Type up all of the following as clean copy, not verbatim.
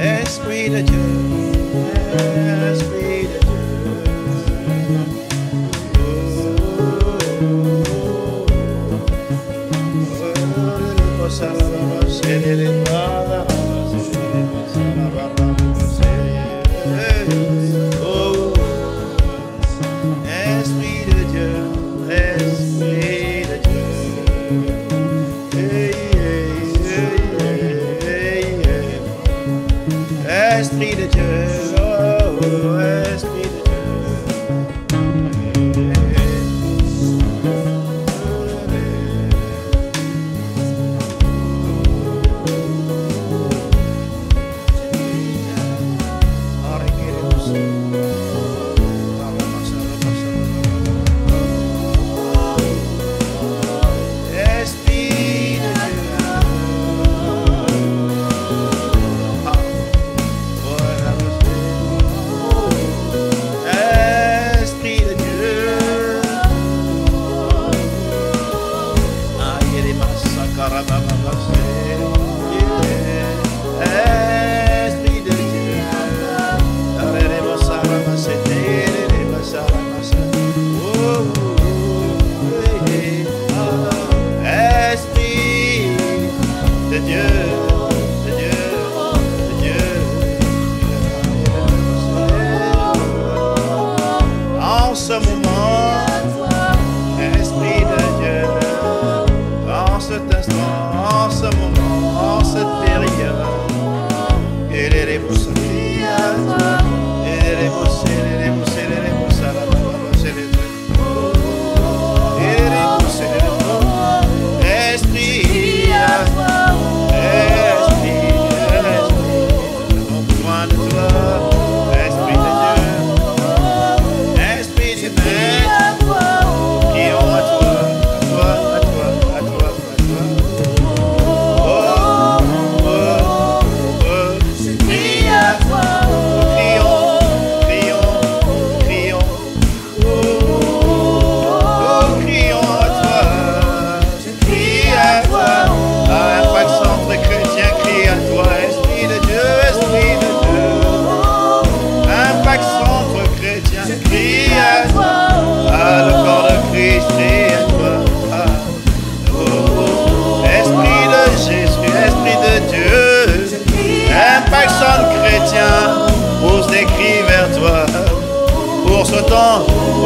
Esprit de Dieu, Esprit de Dieu. Esprit de Dieu, Esprit de Dieu. Esprit de Dieu, oh, Esprit de Dieu.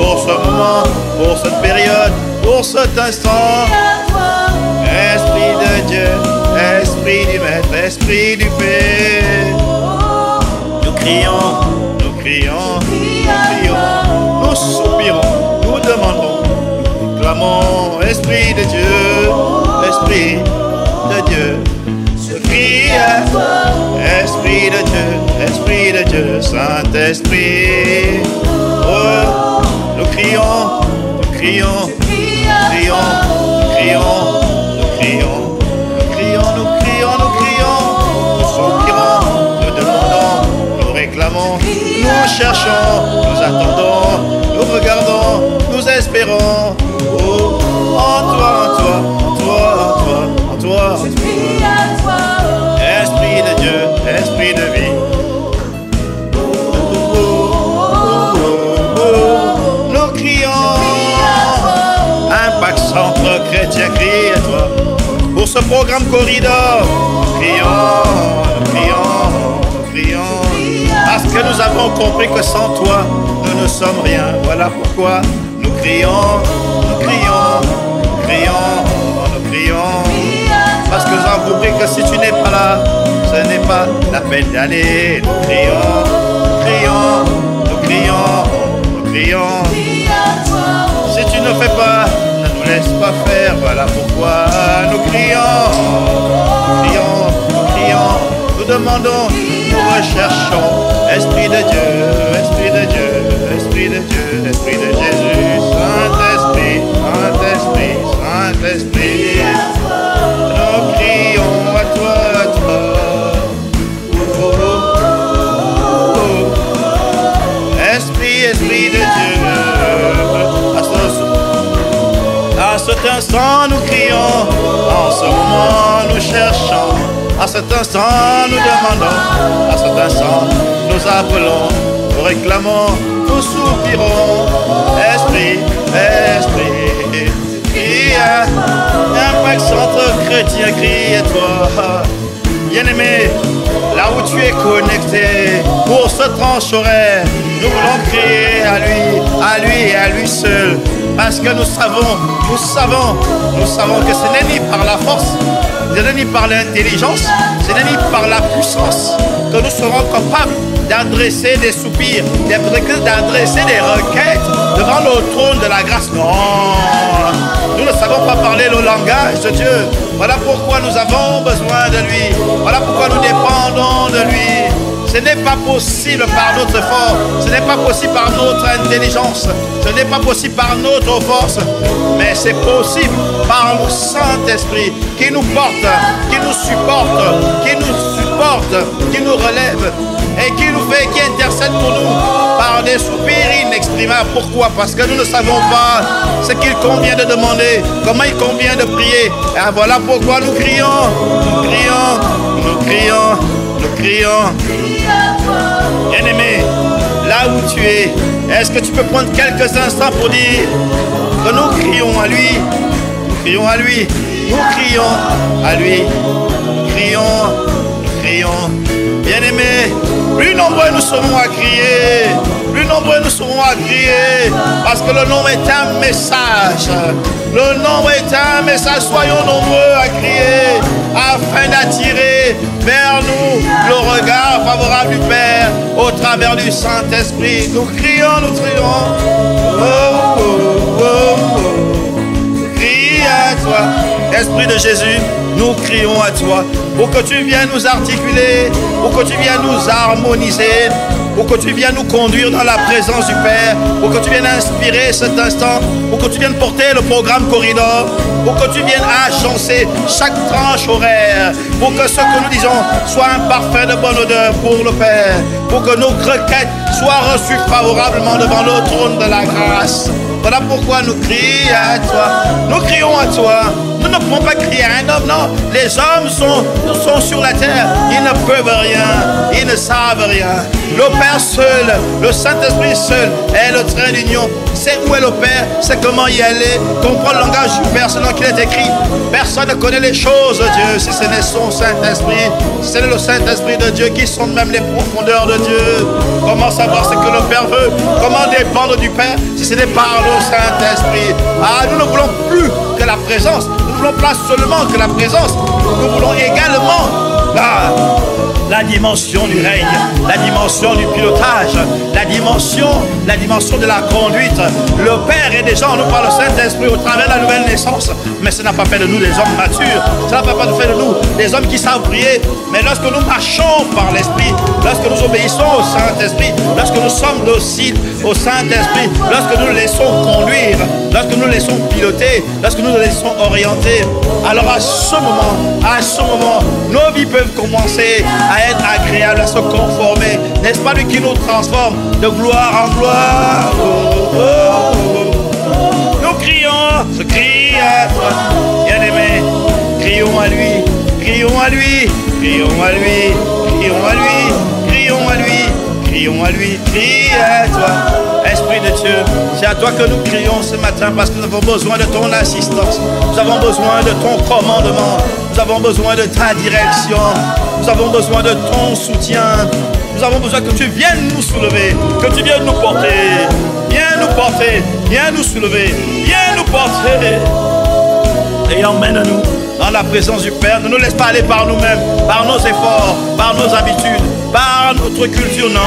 Pour ce moment, pour cette période, pour cet instant. Esprit de Dieu, Esprit du Maître, Esprit du Père. Nous crions, nous crions, nous crions, nous soupirons, nous demandons, nous clamons. Esprit de Dieu, Esprit de Dieu. Je crie à toi, Esprit de Dieu, Esprit de Dieu, Saint-Esprit. Oh, nous crions, nous crions, nous crions, nous crions, nous crions, nous crions, nous crions, nous crions, nous soupirons, nous demandons, nous réclamons, nous cherchons, nous attendons, nous regardons, nous espérons. Oh, en toi, en toi, en toi, en toi, en toi, en toi. Esprit de Dieu, Esprit de vie. Nous crions, Impact Centre Chrétien crie à toi. Pour ce programme Corridor, nous crions, nous crions, nous crions. Parce que nous avons compris que sans toi, nous ne sommes rien. Voilà pourquoi nous crions, nous crions, nous crions, nous crions. Parce que nous avons compris que si tu n'es pas là, ce n'est pas la peine d'aller. Nous crions, nous crions, nous crions, nous crions. Si tu ne fais pas, ne nous laisse pas faire. Voilà pourquoi nous crions, nous crions, nous crions. Nous demandons, nous recherchons. Esprit de Dieu, Esprit de Dieu, Esprit de Dieu, Esprit de Jésus, Saint-Esprit, Saint-Esprit, Saint-Esprit. Nous crions à toi, à toi. Esprit, Esprit de Dieu, cet instant, nous crions. En ce moment, nous cherchons. À cet instant, nous demandons. À cet instant, nous appelons. Nous réclamons. Nous soupirons. Esprit, Esprit. Crie, Impact Centre Chrétien, crie-toi. Bien-aimé, là où tu es connecté, pour ce tranche horaire, nous voulons crier à lui et à lui seul. Parce que nous savons que ce n'est ni par la force, ce n'est ni par l'intelligence, ce n'est ni par la puissance que nous serons capables d'adresser des soupirs, d'adresser des requêtes devant le trône de la grâce. Non, nous ne savons pas parler le langage de Dieu. Voilà pourquoi nous avons besoin de lui. Voilà pourquoi nous dépendons de lui. Ce n'est pas possible par notre effort, ce n'est pas possible par notre intelligence, ce n'est pas possible par notre force, mais c'est possible par le Saint-Esprit qui nous porte, qui nous supporte, qui nous relève et qui nous fait, qui intercède pour nous par des soupirs inexprimables. Pourquoi? Parce que nous ne savons pas ce qu'il convient de demander, comment il convient de prier. Et voilà pourquoi nous crions, nous crions, nous crions, nous crions. Bien-aimé, là où tu es, est-ce que tu peux prendre quelques instants pour dire que nous crions à lui, nous crions à lui, nous crions à lui, nous crions, nous crions. Bien-aimé, plus nombreux nous serons à crier, plus nombreux nous serons à crier, parce que le nombre est un message. Le nombre est un message. Soyons nombreux à crier afin d'attirer vers nous le regard favorable du Père au travers du Saint-Esprit. Nous crions, nous crions. Oh, oh, oh, oh. Crie à toi, Esprit de Jésus. Nous crions à toi pour que tu viennes nous articuler, pour que tu viennes nous harmoniser, pour que tu viennes nous conduire dans la présence du Père, pour que tu viennes inspirer cet instant, pour que tu viennes porter le programme Corridor, pour que tu viennes agencer chaque tranche horaire, pour que ce que nous disons soit un parfum de bonne odeur pour le Père, pour que nos requêtes soient reçues favorablement devant le trône de la grâce. Voilà pourquoi nous crions à toi, nous crions à toi. Nous ne pouvons pas crier à un homme, non. Les hommes sont sur la terre, ils ne peuvent rien, ils ne savent rien. Le Père seul, le Saint-Esprit seul est le trait d'union. C'est où est le Père, c'est comment y aller, comprendre le langage du Père selon qu'il est écrit. Personne ne connaît les choses de Dieu si ce n'est son Saint-Esprit. C'est le Saint-Esprit de Dieu qui sonde même les profondeurs de Dieu. Comment savoir ce que le Père veut? Comment dépendre du Père si ce n'est par le Saint-Esprit? Ah, nous ne voulons plus que la présence. Nous ne voulons pas seulement que la présence. Nous voulons également la dimension du règne, la dimension du pilotage, la dimension de la conduite. Le Père est déjà en nous par le Saint-Esprit au travers de la nouvelle naissance. Mais ça n'a pas fait de nous des hommes matures. Ça n'a pas fait de nous des hommes qui savent prier. Mais lorsque nous marchons par l'Esprit, lorsque nous obéissons au Saint-Esprit, lorsque nous sommes dociles au Saint-Esprit, lorsque nous le laissons conduire, lorsque nous le laissons piloter, lorsque nous le laissons orienter, alors à ce moment, nos vies peuvent commencer à être agréables, à se conformer. N'est-ce pas lui qui nous transforme de gloire en gloire? Oh, oh, oh. Nous crions, je crie à toi, bien-aimé. Crions à lui, crions à lui, crions à lui, crions à lui, crions à lui, crions à lui, crie à toi. Esprit de Dieu, c'est à toi que nous crions ce matin parce que nous avons besoin de ton assistance. Nous avons besoin de ton commandement. Nous avons besoin de ta direction. Nous avons besoin de ton soutien. Nous avons besoin que tu viennes nous soulever, que tu viennes nous porter. Viens nous porter, viens nous soulever, viens nous porter. Et emmène-nous dans la présence du Père. Ne nous laisse pas aller par nous-mêmes, par nos efforts, par nos habitudes, par notre culture. Non,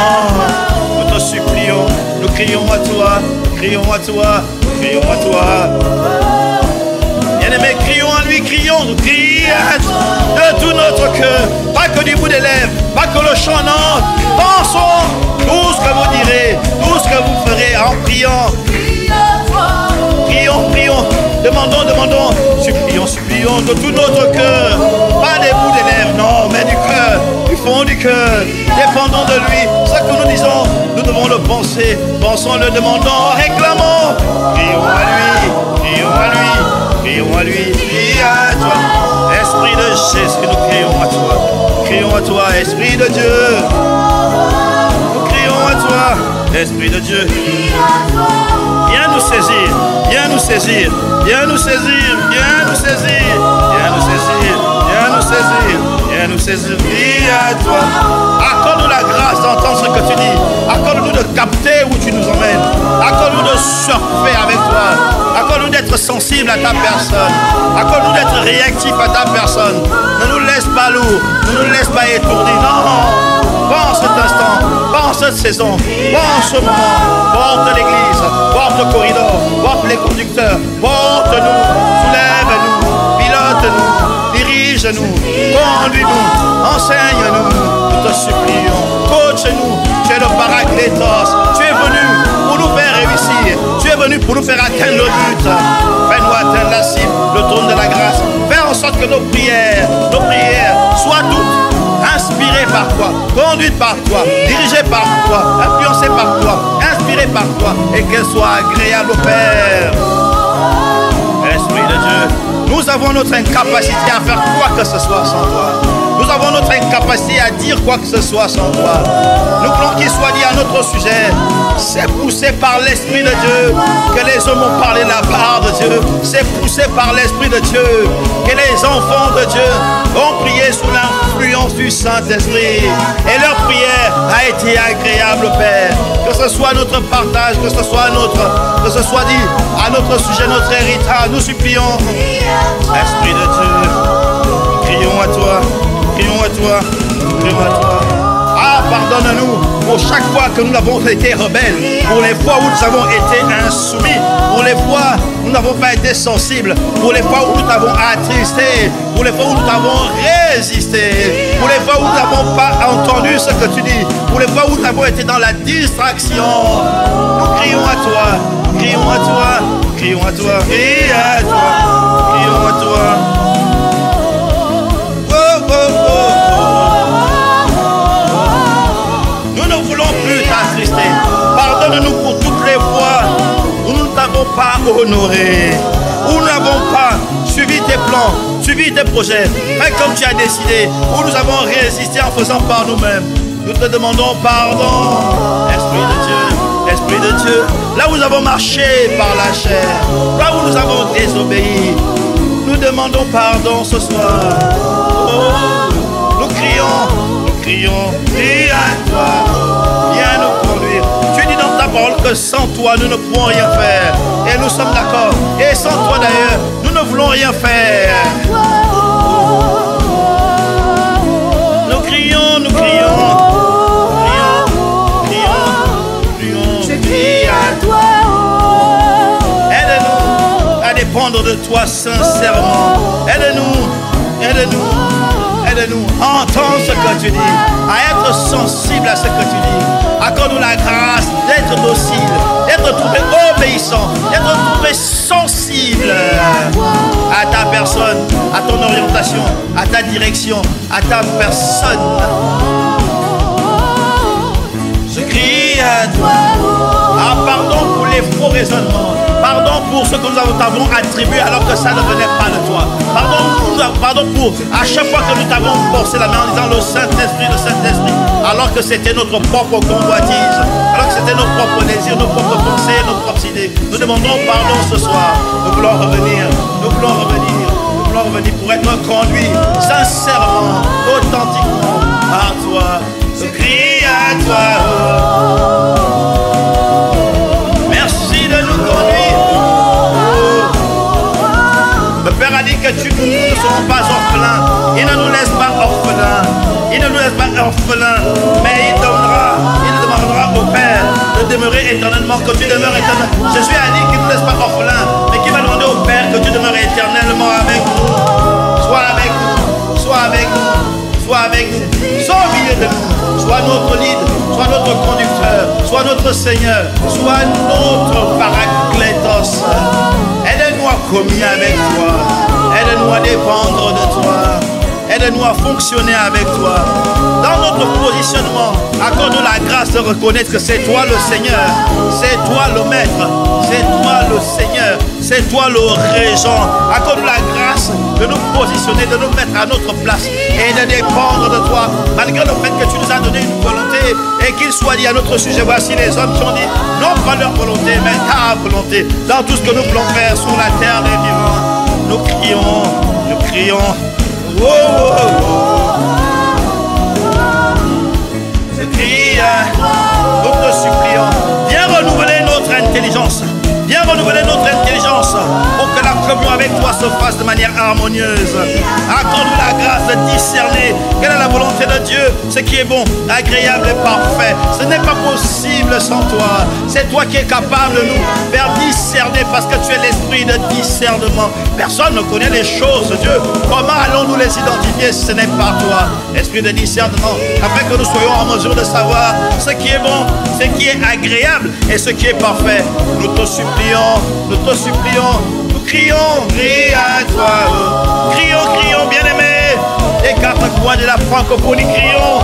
nous te supplions, nous crions à toi, crions à toi, crions à toi. Bien-aimés, crions à lui, crions, nous crions de tout notre cœur, pas que du bout des lèvres, pas que le chant, non. Pensons tout ce que vous direz, tout ce que vous ferez en priant. Prions, prions, demandons, supplions de tout notre cœur, pas des bouts des lèvres, non, mais du cœur, du fond du cœur, dépendons de lui. Ce que nous disons, nous devons le penser, pensons, le demandons, réclamons, crions à lui, crions à lui. Esprit de Dieu. Nous crions à toi, Esprit de Dieu. Viens nous saisir, viens nous saisir, viens nous saisir, viens nous saisir, viens nous saisir, viens nous saisir, viens nous saisir. Viens à toi. Accorde-nous la grâce d'entendre ce que tu dis. Accorde-nous de capter où tu nous emmènes. Accorde-nous de surfer avec toi. Accorde-nous d'être sensible à ta personne. Accorde-nous d'être réactif à ta personne. Ne nous laisse pas lourds, ne nous laisse pas étourdis. Non. Pas en cet instant, pas en cette saison, pas en ce moment. Porte l'église, porte le corridor, porte les conducteurs, porte-nous, soulève-nous, pilote-nous, dirige-nous, conduis-nous, enseigne-nous, nous te supplions, coach-nous, tu es le paraclétos, tu es venu pour nous faire réussir, tu es venu pour nous faire atteindre le but. Fais-nous atteindre la cible, le trône de la grâce. Fais en sorte que nos prières soient toutes inspirées par toi, conduites par toi, dirigées par toi, influencées par toi, inspirées par toi, et qu'elles soient agréables au Père. Esprit de Dieu, nous avons notre incapacité à faire quoi que ce soit sans toi. Nous avons notre incapacité à dire quoi que ce soit sans toi. Nous voulons qu'il soit dit à notre sujet. C'est poussé par l'Esprit de Dieu que les hommes ont parlé de la part de Dieu. C'est poussé par l'Esprit de Dieu que les enfants de Dieu ont prié sous l'influence du Saint-Esprit. Et leur prière a été agréable, Père. Que ce soit notre partage, que ce soit dit à notre sujet, notre héritage. Nous supplions, Esprit de Dieu, crions à toi. Crions à toi, crions à toi. Ah, pardonne-nous pour chaque fois que nous avons été rebelles, pour les fois où nous avons été insoumis, pour les fois où nous n'avons pas été sensibles, pour les fois où nous t'avons attristé, pour les fois où nous t'avons résisté, pour les fois où nous n'avons pas entendu ce que tu dis, pour les fois où nous avons été dans la distraction. Nous crions à toi, crions à toi, crions à toi, crions à toi, crions à toi. Pardonne-nous pour toutes les fois où nous ne t'avons pas honoré, où nous n'avons pas suivi tes plans, suivi tes projets, fait comme tu as décidé, où nous avons résisté en faisant par nous-mêmes. Nous te demandons pardon, Esprit de Dieu, là où nous avons marché par la chair, là où nous avons désobéi, nous demandons pardon ce soir. Oh, nous crions, crie à toi, viens nous conduire. Tu dis dans ta parole que sans toi nous ne pouvons rien faire. Et nous sommes d'accord. Et sans toi d'ailleurs, nous ne voulons rien faire. Nous crions, nous crions. Je crie à toi. Aide-nous à dépendre de toi sincèrement. Aide-nous. Aide-nous à entendre ce que tu dis, à être sensible à ce que tu dis. Accorde-nous la grâce d'être docile, d'être trouvé obéissant, d'être trouvé sensible à ta personne, à ton orientation, à ta direction, à ta personne. Je crie à toi. Ah, pardon pour les faux raisonnements. Pardon pour ce que nous t'avons attribué alors que ça ne venait pas de toi. Pardon pour à chaque fois que nous t'avons forcé la main en disant le Saint-Esprit, alors que c'était notre propre convoitise, alors que c'était nos propres désirs, nos propres pensées, nos propres idées. Nous demandons pardon ce soir. Nous voulons revenir pour être conduits sincèrement, authentiquement par toi. Je crie à toi. Merci de nous conduire. Le Père a dit que nous ne serons pas orphelins. Il ne nous laisse pas orphelins. Il ne nous laisse pas orphelins. Mais il demandera au Père de demeurer éternellement, que tu demeures éternellement. Jésus a dit qu'il ne nous laisse pas orphelins, mais qu'il va demander au Père que tu demeures éternellement avec nous. Sois avec nous. Sois avec nous. Sois avec nous. Sois au milieu de nous. Sois notre lead. Sois notre conducteur. Sois notre Seigneur. Sois notre paraclétos. Aide-nous à communier avec toi. Aide-nous à dépendre de toi. Aide-nous à fonctionner avec toi. Dans notre positionnement, accorde-nous la grâce de reconnaître que c'est toi le Seigneur, c'est toi le Maître, c'est toi le Seigneur, c'est toi le Régent. Accorde-nous la grâce de nous positionner, de nous mettre à notre place et de dépendre de toi, malgré le fait que tu nous as donné une volonté et qu'il soit dit à notre sujet, voici les hommes qui ont dit, non pas leur volonté, mais ta volonté. Dans tout ce que nous voulons faire sur la terre des vivants, nous crions, nous crions. Oh, oh, oh. Nous te supplions, viens renouveler notre intelligence. Viens renouveler notre intelligence pour que la communion avec toi se fasse de manière harmonieuse. Accorde-nous la grâce de discerner quelle est la volonté de Dieu, ce qui est bon, agréable et parfait. Ce n'est pas possible sans toi. C'est toi qui es capable de nous faire discerner parce que tu es l'esprit de discernement. Personne ne connaît les choses de Dieu. Comment allons-nous les identifier si ce n'est pas toi? Esprit de discernement, afin que nous soyons en mesure de savoir ce qui est bon, ce qui est agréable et ce qui est parfait. Nous te supplions. Nous te supplions, nous crions, crie à toi, crions, crions, bien-aimés, les quatre coins de la francophonie, crions,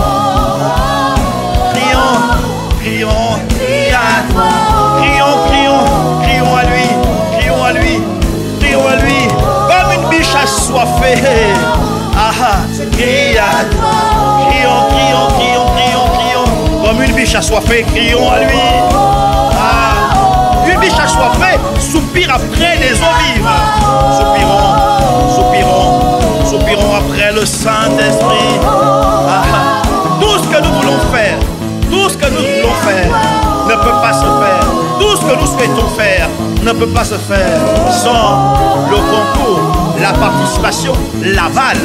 crions, crions, crie à toi, crions, crions, crions à lui, crions à lui, crions à lui, comme une biche assoiffée, crie à toi, crions, crions, crions, crions, crions, comme une biche assoiffée, crions à lui. Une biche assoiffée soupire après les eaux vives. Soupirons, soupirons, soupirons après le Saint-Esprit. Tout ce que nous voulons faire, tout ce que nous voulons faire ne peut pas se faire. Tout ce que nous souhaitons faire ne peut pas se faire sans le concours, la participation, l'aval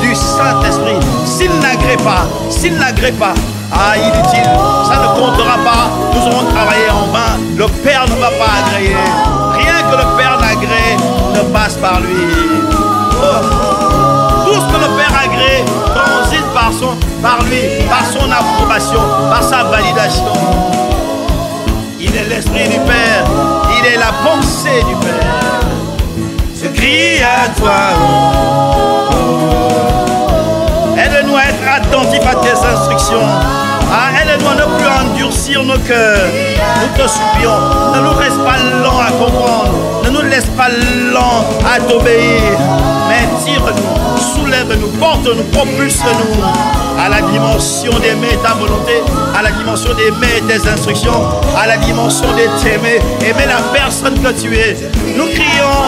du Saint-Esprit. S'il n'agrée pas, inutile, ça ne comptera pas, nous aurons travaillé en vain, le Père ne va pas agréer, rien que le Père n'agrée ne passe par lui. Tout ce que le Père agrée transite par lui, par son approbation, par sa validation. Il est l'Esprit du Père, il est la pensée du Père. Je crie à toi. Aide-nous à être attentifs à tes instructions. Aide-nous à ne plus endurcir nos cœurs. Nous te supplions, ne nous laisse pas lents à comprendre. Ne nous laisse pas lents à t'obéir. Mais tire-nous, soulève-nous, porte-nous, propulse-nous à la dimension d'aimer ta volonté, à la dimension d'aimer tes instructions, à la dimension de t'aimer, aimer la personne que tu es. Nous crions,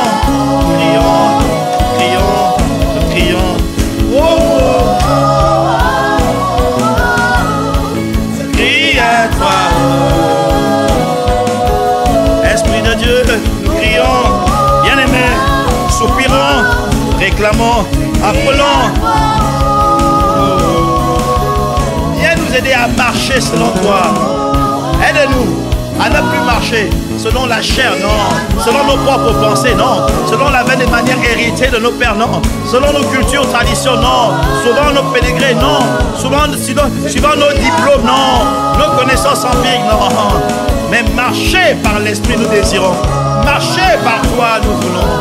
crions, crions, crions. Oh, oh. Crie à toi. Esprit de Dieu, nous crions, bien-aimés, soupirons, réclamons, appelons. Viens nous aider à marcher selon toi. Aide-nous à ne plus marcher selon la chair, non. Selon nos propres pensées, non. Selon la veine des manières héritées de nos pères, non. Selon nos cultures, traditions, non. Selon nos pénégrés, non. Suivant nos diplômes, non. Nos connaissances empiriques, non. Mais marcher par l'Esprit, nous désirons. Marcher par toi, nous voulons.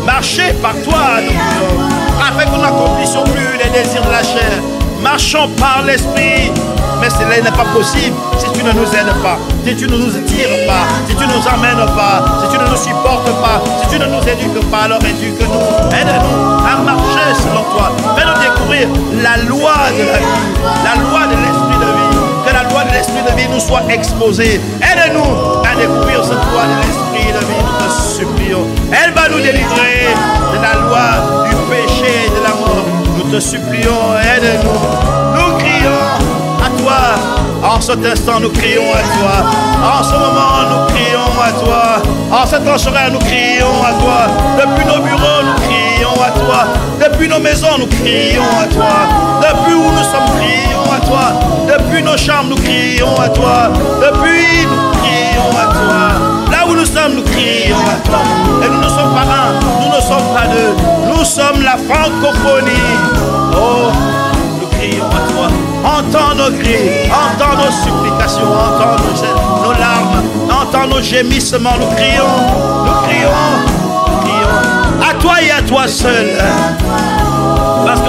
Marcher par toi, nous voulons. Afin que nous n'accomplissions plus les désirs de la chair. Marchons par l'Esprit. Mais cela n'est pas possible si tu ne nous aides pas, si tu ne nous tires pas, si tu ne nous emmènes pas, si tu ne nous supportes pas, si tu ne nous éduques pas, alors éduque-nous. Aide-nous à marcher selon toi. Fais-nous découvrir la loi de la vie, la loi de l'esprit de vie. Que la loi de l'esprit de vie nous soit exposée. Aide-nous à découvrir cette loi de l'esprit de vie, nous te supplions. Elle va nous délivrer de la loi du péché et de la mort. Nous te supplions, aide-nous. Nous crions à toi. En cet instant, nous crions à toi. En ce moment, nous crions à toi. En cet horaire, nous crions à toi. Depuis nos bureaux, nous crions à toi. Depuis nos maisons, nous crions à toi. Depuis où nous sommes, crions à toi. Depuis nos chambres, nous crions à toi. Depuis, nous crions à toi. Là où nous sommes, nous crions à toi. Et nous ne sommes pas un, nous ne sommes pas deux. Nous sommes la francophonie. Oh, nous crions à toi. Entends nos cris, entends nos supplications, entends nos larmes, entends nos gémissements. Nous crions, nous crions, nous crions. À toi et à toi seul. Parce que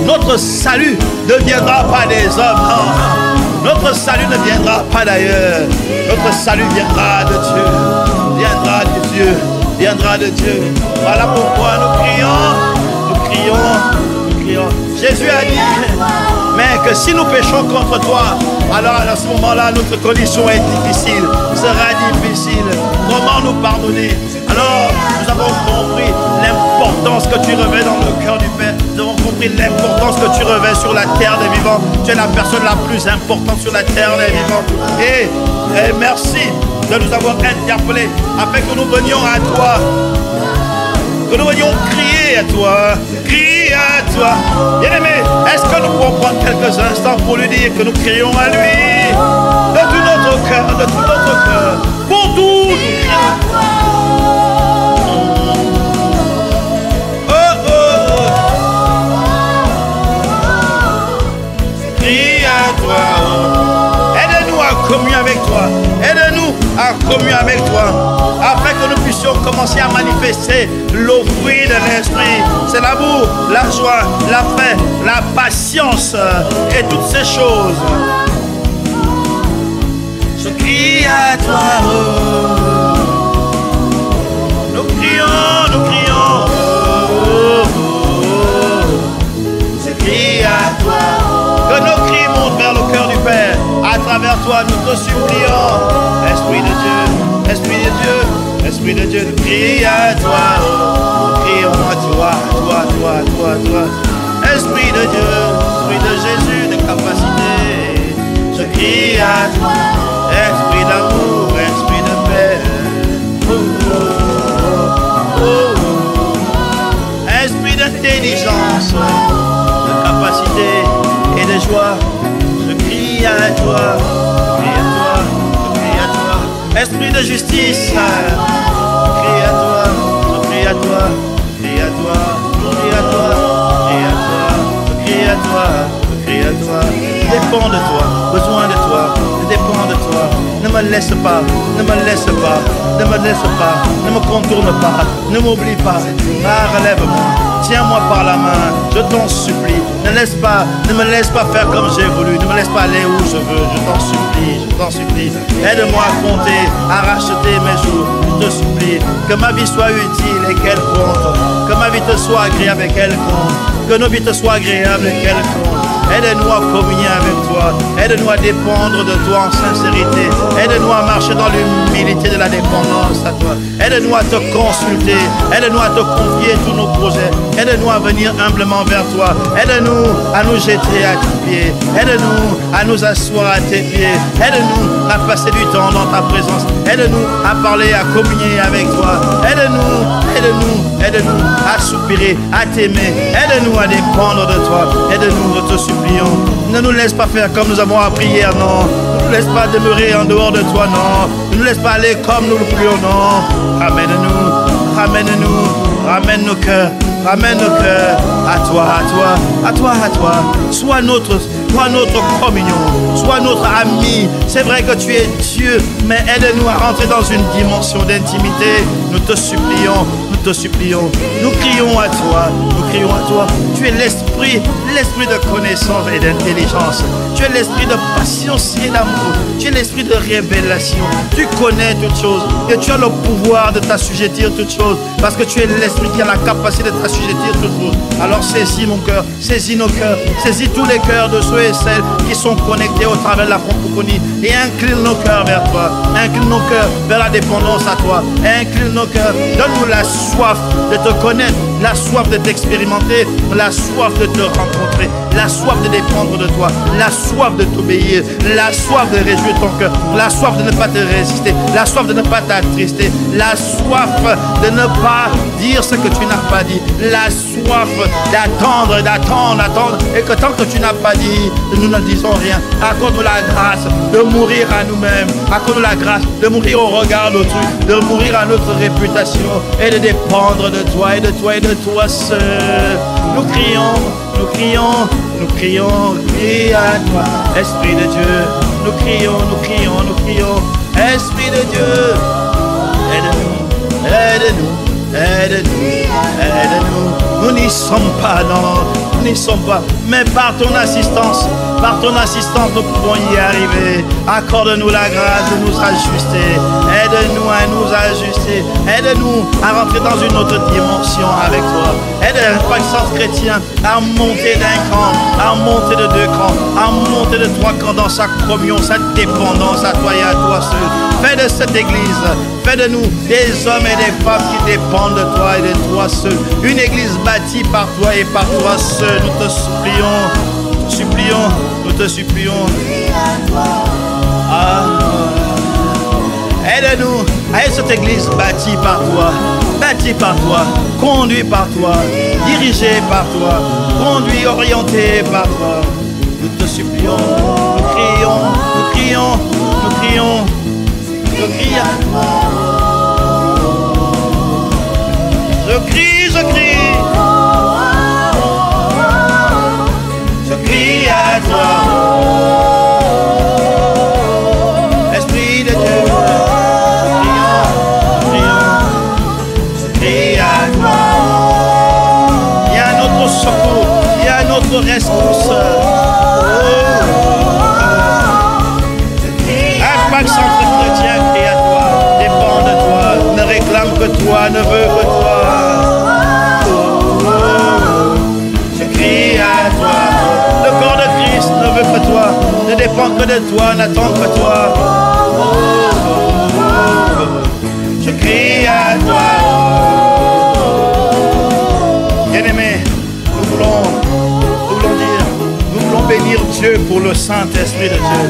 Notre salut ne viendra pas des hommes, non. Notre salut ne viendra pas d'ailleurs. Notre salut viendra de Dieu. Viendra de Dieu. Viendra de Dieu. Voilà pourquoi nous crions. Nous crions. Nous crions. Jésus a dit, mais que si nous péchons contre toi, alors à ce moment-là, notre condition est difficile, sera difficile. Comment nous pardonner? Alors, nous avons compris l'importance que tu revêts dans le cœur du Père. Nous avons compris l'importance que tu revêts sur la terre des vivants. Tu es la personne la plus importante sur la terre des vivants. Et merci de nous avoir interpellés afin que nous venions à toi. Que nous venions crier à toi. Crier à toi. Bien-aimé, est-ce que nous pouvons prendre quelques instants pour lui dire que nous crions à lui de tout notre cœur, de tout notre cœur. Pour tout, nous crions. Aide-nous à communier avec toi. Aide-nous à communier avec toi. Afin que nous puissions commencer à manifester le fruit de l'esprit. C'est l'amour, la joie, la paix, la patience et toutes ces choses. Je crie à toi. Nous crions, nous crions. Je crie à toi. Que nos cris montent vers le cœur du Père. À travers toi, nous te supplions. Esprit de Dieu, Esprit de Dieu, Esprit de Dieu, nous crions à toi. Nous crions à toi, à toi, à toi, à toi, à toi. Esprit de Dieu, Esprit de Jésus, de capacité. Je crie à toi. Esprit d'amour, Esprit de paix. Esprit d'intelligence, de capacité et de joie, je crie à toi, je crie à toi, je crie à toi. Esprit de justice, je crie à toi, je crie à toi, je crie à toi, je crie à toi, je crie à toi, je crie à toi. Je dépends de toi, besoin de toi, je dépends de toi. Ne me laisse pas, ne me laisse pas, ne me laisse pas, ne me contourne pas, ne m'oublie pas. Ah, relève-moi. Tiens-moi par la main, je t'en supplie. Ne me laisse pas faire comme j'ai voulu. Ne me laisse pas aller où je veux. Je t'en supplie, je t'en supplie. Aide-moi à compter, à racheter mes jours. Je te supplie. Que ma vie soit utile et qu'elle compte. Que ma vie te soit agréable et qu'elle compte. Que nos vies te soient agréables et qu'elle compte. Aide-nous à communier avec toi. Aide-nous à dépendre de toi en sincérité. Aide-nous à marcher dans l'humilité de la dépendance à toi. Aide-nous à te consulter. Aide-nous à te confier tous nos projets. Aide-nous à venir humblement vers toi. Aide-nous à nous jeter à tes pieds. Aide-nous à nous asseoir à tes pieds. Aide-nous à passer du temps dans ta présence. Aide-nous à parler, à communier avec toi. Aide-nous à soupirer, à t'aimer. Aide-nous à dépendre de toi. Aide-nous, nous te supplions. Ne nous laisse pas faire comme nous avons appris hier, non. Ne nous laisse pas demeurer en dehors de toi, non. Ne nous laisse pas aller comme nous le voulions, non. Ramène-nous, ramène-nous, ramène nos cœurs. Ramène nos cœurs à toi, à toi, à toi, à toi. Sois notre communion, sois notre ami. C'est vrai que tu es Dieu, mais aide-nous à rentrer dans une dimension d'intimité. Nous te supplions, nous te supplions. Nous crions à toi, nous crions à toi. Tu es l'esprit de connaissance et d'intelligence. Tu es l'esprit de patience et d'amour. Tu es l'esprit de révélation. Tu connais toutes choses et tu as le pouvoir de t'assujettir toutes choses parce que tu es l'esprit qui a la capacité de t'assujettir toutes choses. Alors saisis mon cœur, saisis nos cœurs, saisis tous les cœurs de ceux et celles qui sont connectés au travers de la francophonie et incline nos cœurs vers toi. Incline nos cœurs vers la dépendance à toi. Incline nos cœurs. Donne-nous la soif de te connaître, la soif de t'expérimenter, la soif de te rencontrer, la soif de dépendre de toi, la soif de t'obéir, la soif de réjouir ton cœur, la soif de ne pas te résister, la soif de ne pas t'attrister, la soif de ne pas dire ce que tu n'as pas dit, la soif d'attendre, et que tant que tu n'as pas dit, nous ne disons rien. Accorde-nous la grâce de mourir à nous-mêmes, accorde-nous la grâce de mourir au regard d'autrui, de mourir à notre réputation et de dépendre de toi et de toi et de toi seul. Nous crions, nous crions, nous crions, crie à toi, Esprit de Dieu. Nous crions, nous crions, nous crions, Esprit de Dieu. Aide-nous, aide-nous, aide-nous, aide-nous. Nous n'y sommes pas, non, nous n'y sommes pas. mais par ton assistance, nous pouvons y arriver. Accorde-nous la grâce de nous ajuster. Aide-nous à nous ajuster. Aide-nous à rentrer dans une autre dimension avec toi. Aide Impact Centre Chrétien à monter d'un cran, à monter de 2 crans, à monter de 3 crans dans sa communion, sa dépendance à toi et à toi seul. Fais de cette église, fais de nous des hommes et des femmes qui dépendent de toi et de toi seul. Une église bâtie par toi et par toi seul. Nous te supplions, nous te supplions. Aide-nous à être cette église bâtie par toi, conduit par toi, dirigée par toi, conduit, orientée par toi. Nous te supplions, nous crions, nous crions, nous crions, nous crions. Je crie, je crie. Je crie à toi. Esprit de Dieu. Je crie à toi. Il y a un autre secours. Il y a un autre rescousse. Impact Centre Chrétien crie à toi. Dépend de toi. Ne réclame que toi. Ne veut que toi. Le corps de Christ ne veut que toi, ne dépend que de toi, n'attend que toi. Je crie à toi. Bien-aimés, nous voulons bénir Dieu pour le Saint-Esprit de Dieu.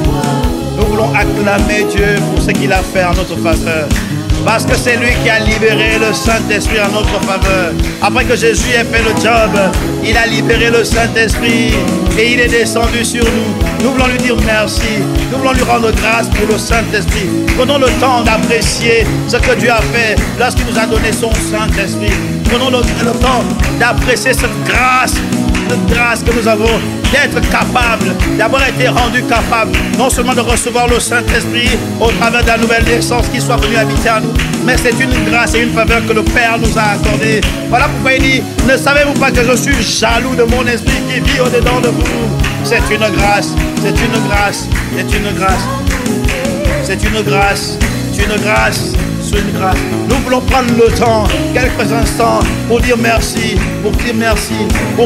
Nous voulons acclamer Dieu pour ce qu'il a fait en notre faveur. Parce que c'est lui qui a libéré le Saint-Esprit en notre faveur. Après que Jésus ait fait le job, il a libéré le Saint-Esprit et il est descendu sur nous. Nous voulons lui dire merci. Nous voulons lui rendre grâce pour le Saint-Esprit. Prenons le temps d'apprécier ce que Dieu a fait lorsqu'il nous a donné son Saint-Esprit. Prenons le temps d'apprécier cette grâce que nous avons, d'être capables, d'avoir été rendus capables, non seulement de recevoir le Saint-Esprit au travers de la nouvelle naissance qui soit venu habiter en nous, mais c'est une grâce et une faveur que le Père nous a accordée. Voilà pourquoi il dit, ne savez-vous pas que je suis jaloux de mon esprit qui vit au-dedans de vous? C'est une grâce, c'est une grâce, c'est une grâce, c'est une grâce, c'est une grâce. Nous voulons prendre le temps, quelques instants, pour dire merci pour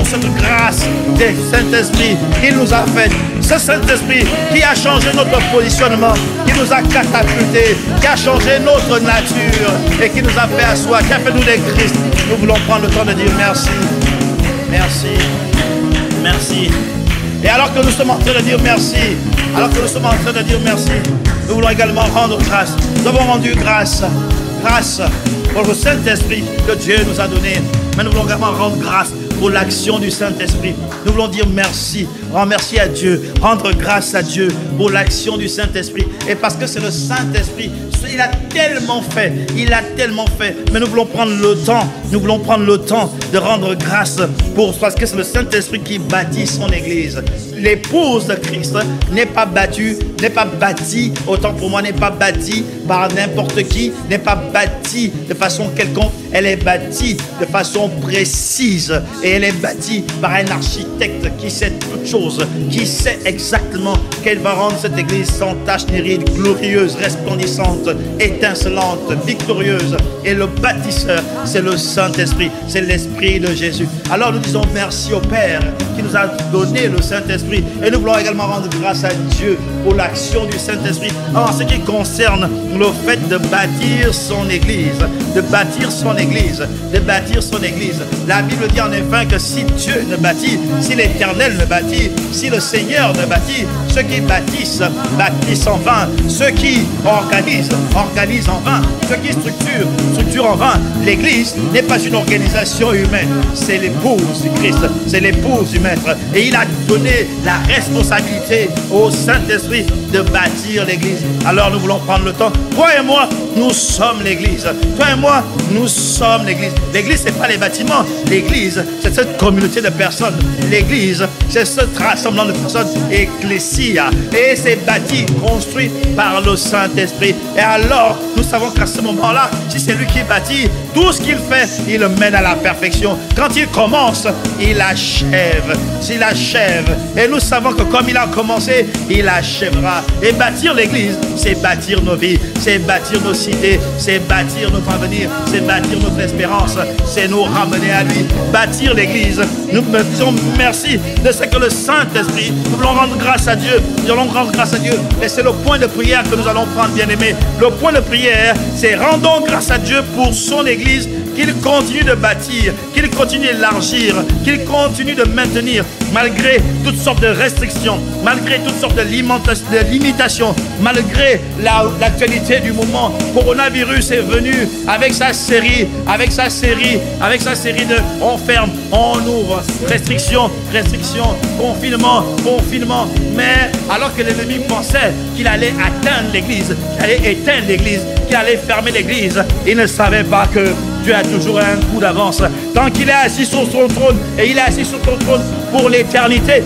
cette grâce du Saint-Esprit qu'il nous a faite. Ce Saint-Esprit qui a changé notre positionnement, qui nous a catapultés, qui a changé notre nature et qui nous a fait à soi, qui a fait nous des Christ. Nous voulons prendre le temps de dire merci, merci, merci. Et alors que nous sommes en train de dire merci, nous voulons également rendre grâce. Nous avons rendu grâce pour le Saint-Esprit que Dieu nous a donné. Mais nous voulons également rendre grâce pour l'action du Saint-Esprit. Nous voulons dire merci, rendre merci à Dieu, rendre grâce à Dieu pour l'action du Saint-Esprit. Et parce que c'est le Saint-Esprit, il a tellement fait, mais nous voulons prendre le temps de rendre grâce parce que c'est le Saint-Esprit qui bâtit son Église. L'épouse de Christ n'est pas bâtie, autant pour moi, n'est pas bâtie par n'importe qui, n'est pas bâtie de façon quelconque, elle est bâtie de façon précise et elle est bâtie par un architecte qui sait toutes choses, qui sait exactement qu'elle va rendre cette église sans tache ni ride, glorieuse, resplendissante, étincelante, victorieuse. Et le bâtisseur, c'est le Saint-Esprit, c'est l'Esprit de Jésus. Alors nous disons merci au Père qui nous a donné le Saint-Esprit et nous voulons également rendre grâce à Dieu pour l'action du Saint-Esprit en ce qui concerne le fait de bâtir son église, La Bible dit en effet que si Dieu ne bâtit, si l'Éternel ne bâtit, si le Seigneur ne bâtit, ceux qui bâtissent en vain, ceux qui organisent en vain, ceux qui structurent en vain. L'église n'est pas une organisation humaine, c'est l'épouse du Christ, c'est l'épouse du Maître. Et il a donné la responsabilité au Saint-Esprit de bâtir l'église. Alors nous voulons prendre le temps. Toi et moi, nous sommes l'église. Toi et moi, nous sommes l'église. L'église, ce n'est pas les bâtiments. L'église, c'est cette communauté de personnes. L'église, c'est cette rassemblement de personnes, ecclésia. Et c'est bâti, construit par le Saint-Esprit. Et alors, nous savons qu'à ce moment-là, si c'est lui qui bâtit, tout ce qu'il fait, il le mène à la perfection. Quand il commence, il achève. S'il achève, et nous savons que comme il a commencé, il achèvera. Et bâtir l'église, c'est bâtir nos vies, c'est bâtir nos cités, c'est bâtir notre avenir, c'est bâtir notre espérance, c'est nous ramener à lui. Bâtir l'église, nous disons merci de ce que le Saint-Esprit, nous voulons rendre grâce à Dieu, nous allons rendre grâce à Dieu. Et c'est le point de prière que nous allons prendre, bien-aimés. Le point de prière, c'est rendons grâce à Dieu pour son église, qu'il continue de bâtir, qu'il continue d'élargir, qu'il continue de maintenir, malgré toutes sortes de restrictions, malgré toutes sortes de limitations, malgré l'actualité du moment. Coronavirus est venu avec sa série de on ferme, on ouvre, restrictions, confinement. Mais alors que l'ennemi pensait qu'il allait atteindre l'église, qu'il allait éteindre l'église, qu'il allait fermer l'église, il ne savait pas que Dieu a toujours un coup d'avance. Tant qu'il est assis sur son trône, et il est assis sur ton trône pour l'éternité,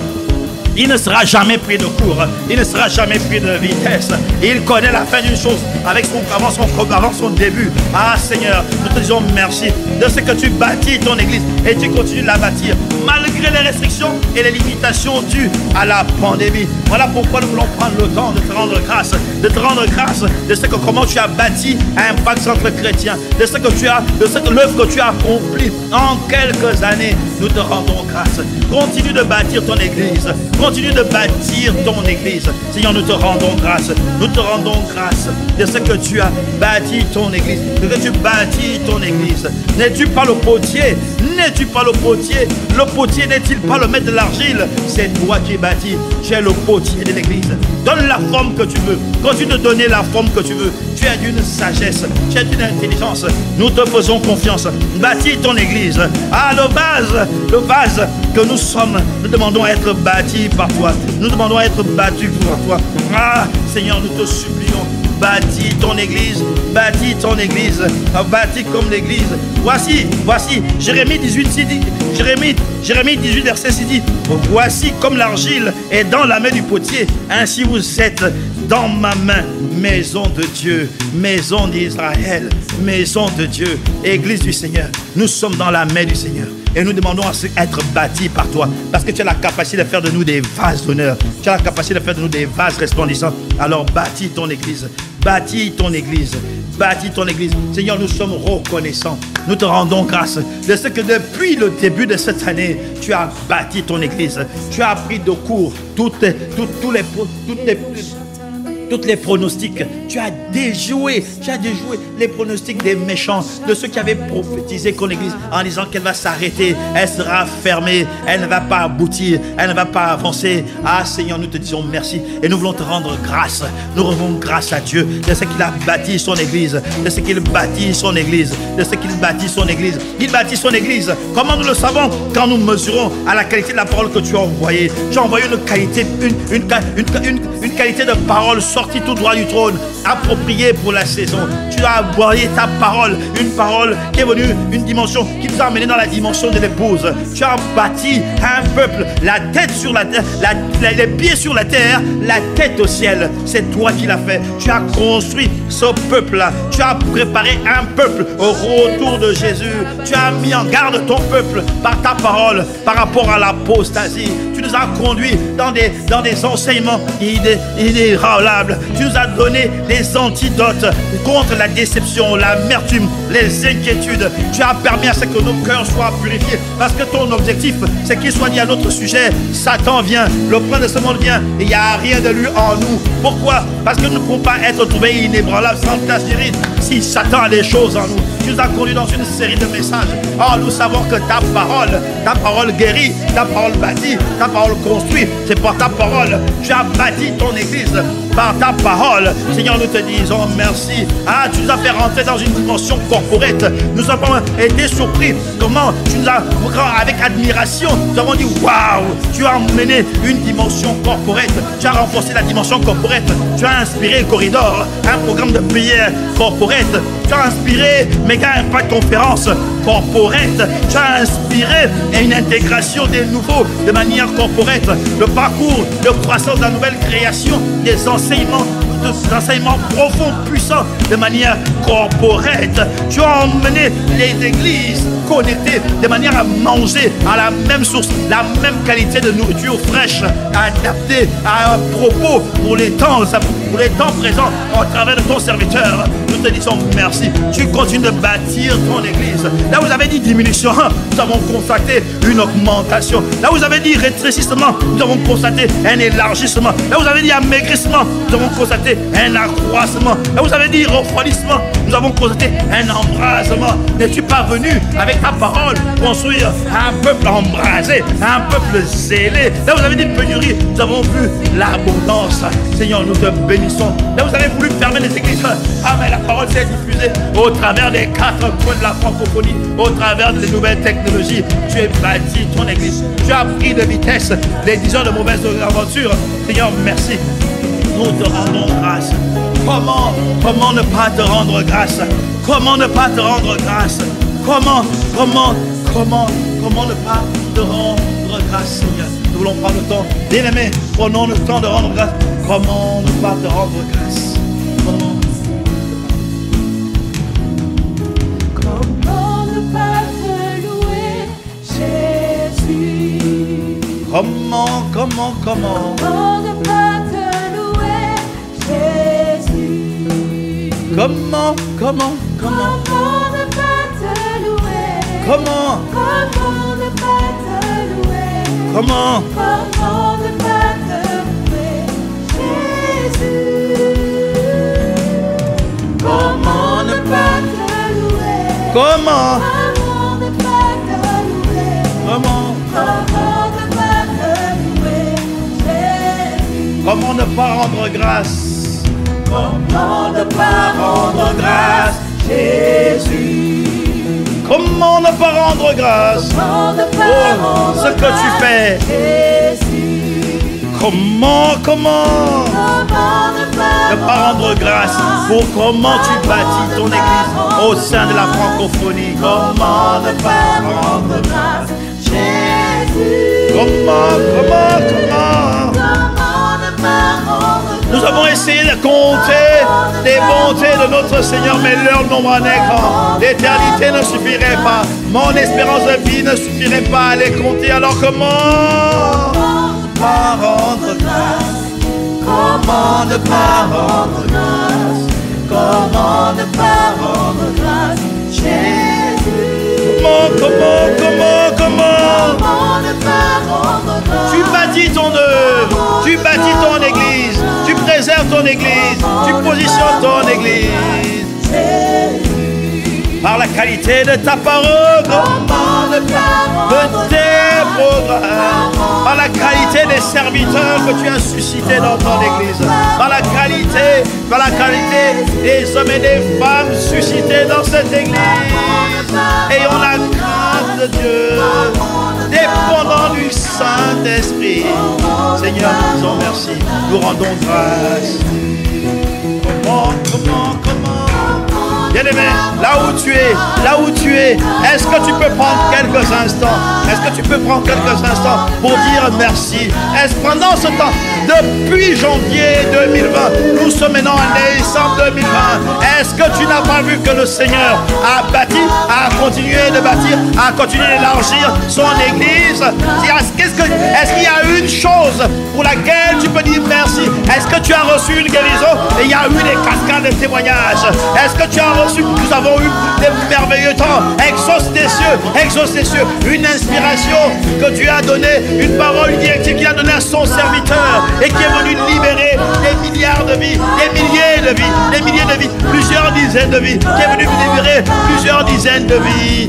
il ne sera jamais pris de court, il ne sera jamais pris de vitesse. Il connaît la fin d'une chose avant son début. Ah Seigneur, nous te disons merci de ce que tu bâtis ton église et tu continues de la bâtir malgré les restrictions et les limitations dues à la pandémie. Voilà pourquoi nous voulons prendre le temps de te rendre grâce, de ce que comment tu as bâti Impact Centre Chrétien, de ce que l'œuvre que tu as accomplie en quelques années. Nous te rendons grâce. Continue de bâtir ton église. Continue de bâtir ton église. Seigneur, nous te rendons grâce. Nous te rendons grâce de ce que tu as bâti ton église. De ce que tu bâtis ton église. N'es-tu pas le potier? N'es-tu pas le potier? Le potier n'est-il pas le maître de l'argile? C'est toi qui bâtis. Tu es le potier de l'église. Donne la forme que tu veux. Continue de donner la forme que tu veux. Tu es d'une sagesse. Tu es d'une intelligence. Nous te faisons confiance. Bâtis ton église. Ah, le vase que nous sommes, nous demandons à être bâtis par toi. Nous demandons à être battus par toi. Ah, Seigneur, nous te supplions. Bâtis ton église, bâtis ton église, bâtis comme l'église. Voici, Jérémie 18, Jérémie 18, verset 6 dit, voici comme l'argile est dans la main du potier, ainsi vous êtes dans ma main, maison de Dieu, maison d'Israël, maison de Dieu, église du Seigneur. Nous sommes dans la main du Seigneur. Et nous demandons à être bâtis par toi. Parce que tu as la capacité de faire de nous des vases d'honneur. Tu as la capacité de faire de nous des vases resplendissants. Alors bâtis ton église. Bâtis ton église. Bâtis ton église. Seigneur, nous sommes reconnaissants. Nous te rendons grâce de ce que depuis le début de cette année, tu as bâti ton église. Tu as pris de court toutes les pronostics. Tu as déjoué les pronostics des méchants, de ceux qui avaient prophétisé qu'on l'église en disant qu'elle va s'arrêter, elle sera fermée, elle ne va pas aboutir, elle ne va pas avancer. Ah Seigneur, nous te disons merci et nous voulons te rendre grâce. Nous rendons grâce à Dieu de ce qu'il a bâti son église, de ce qu'il bâtit son église, de ce qu'il bâtit son église. Il bâtit son église. Comment nous le savons? Quand nous mesurons à la qualité de la parole que tu as envoyée. Tu as envoyé une qualité, une qualité de parole sorti tout droit du trône, approprié pour la saison. Tu as envoyé ta parole, une parole qui est venue, une dimension qui nous a amené dans la dimension de l'épouse. Tu as bâti un peuple, la tête sur la terre, les pieds sur la terre, la tête au ciel. C'est toi qui l'as fait. Tu as construit ce peuple-là. Tu as préparé un peuple au retour de Jésus. Tu as mis en garde ton peuple par ta parole, par rapport à l'apostasie. Tu nous as conduits dans des enseignements inérables. Tu nous as donné des antidotes contre la déception, l'amertume, les inquiétudes. Tu as permis à ce que nos cœurs soient purifiés. Parce que ton objectif, c'est qu'il soit dit à notre sujet. Satan vient, le prince de ce monde vient, et il n'y a rien de lui en nous. Pourquoi? Parce que nous ne pouvons pas être trouvés inébranlables sans ta série. Si Satan a des choses en nous, tu nous as conduits dans une série de messages. Or, nous savons que ta parole guérit, ta parole bâtit, ta parole construit. C'est par ta parole, tu as bâti ton église. par ta parole. Seigneur, nous te disons merci. Ah, tu nous as fait rentrer dans une dimension corporate. Nous avons été surpris comment tu nous as, avec admiration, nous avons dit waouh, tu as emmené une dimension corporate. Tu as renforcé la dimension corporate. Tu as inspiré Corridor, un programme de prière corporate. Tu as inspiré Méga Impact Conférence corporate. Tu as inspiré une intégration des nouveaux de manière corporate. Le parcours de croissance de la nouvelle création, des enseignements profonds, puissants de manière corporate. Tu as emmené les églises connectées de manière à manger à la même source, la même qualité de nourriture fraîche, adaptée à un propos pour les temps présents au travers de ton serviteur. Nous te disons merci. Tu continues de bâtir ton église. Là où vous avez dit diminution, nous avons constaté une augmentation. Là où vous avez dit rétrécissement, nous avons constaté un élargissement. Là où vous avez dit amaigrissement, nous avons constaté un accroissement. Là où vous avez dit refroidissement, nous avons constaté un embrasement. N'es-tu pas venu avec ta parole construire un peuple embrasé, un peuple zélé? Là où vous avez dit pénurie, nous avons vu l'abondance. Seigneur, nous te bénissons. Là où vous avez voulu fermer les églises, ah mais la parole s'est diffusée au travers des 4 coins de la francophonie, au travers des nouvelles technologies. Tu as bâti ton église. Tu as pris de vitesse les 10 heures de mauvaise aventure. Seigneur, merci. Nous te rendons grâce. Comment ne pas te rendre grâce? Comment ne pas te rendre grâce? Comment ne pas te rendre grâce, Seigneur? Nous voulons prendre le temps. Bien-aimés, prenons le temps de rendre grâce. Comment ne pas te rendre grâce? Comment ne pas te louer, Jésus? Comment ne pas te louer, Jésus? Comment ne pas te louer? Comment ne pas te louer? Comment ne pas te louer, Jésus? Comment ne pas te louer? Comment ne pas te louer? Comment ne pas te louer, Jésus? Comment ne pas rendre grâce? Comment ne pas rendre grâce, Jésus? Comment ne pas rendre grâce? Comment ne pas rendre ce que tu fais. Jésus? Comment ne pas rendre grâce pour comment tu bâtis ton église au sein de la francophonie? Comment ne pas rendre grâce? Jésus? Comment ne pas rendre Nous avons essayé de compter les bontés de notre Seigneur, mais leur nombre en est grand. L'éternité ne suffirait pas. Mon espérance de vie ne suffirait pas à les compter. Alors comment pas rendre grâce? Comment ne pas rendre grâce? Comment ne pas rendre grâce, Jésus? Comment ne pas rendre grâce? Tu bâtis ton œuvre, tu bâtis ton église, tu préserves ton église, tu positionnes ton église. Par la qualité de ta parole, de tes programmes, par la qualité des serviteurs que tu as suscités dans ton église, par la qualité des hommes et des femmes suscités dans cette église. Ayons la grâce de Dieu, dépendant du Saint-Esprit. Seigneur, nous disons merci, nous rendons grâce. Comment Bien-aimé, là où tu es, est-ce que tu peux prendre quelques instants pour dire merci? Est-ce pendant ce temps, depuis janvier 2020, nous sommes maintenant en décembre 2020, est-ce que tu n'as pas vu que le Seigneur a bâti, a continué de bâtir, a continué d'élargir son église? Est-ce qu'il y a une chose pour laquelle tu peux dire merci? Est-ce que tu as reçu une guérison? Et il y a eu des cascades de témoignages. Est-ce que tu as reçu? Nous avons eu des merveilleux temps. Exauce des cieux, une inspiration que Dieu a donnée, une parole, une directive qu'il a donnée à son serviteur et qui est venu libérer des milliards de vies, des milliers de vies, plusieurs dizaines de vies, qui est venu libérer plusieurs dizaines de vies.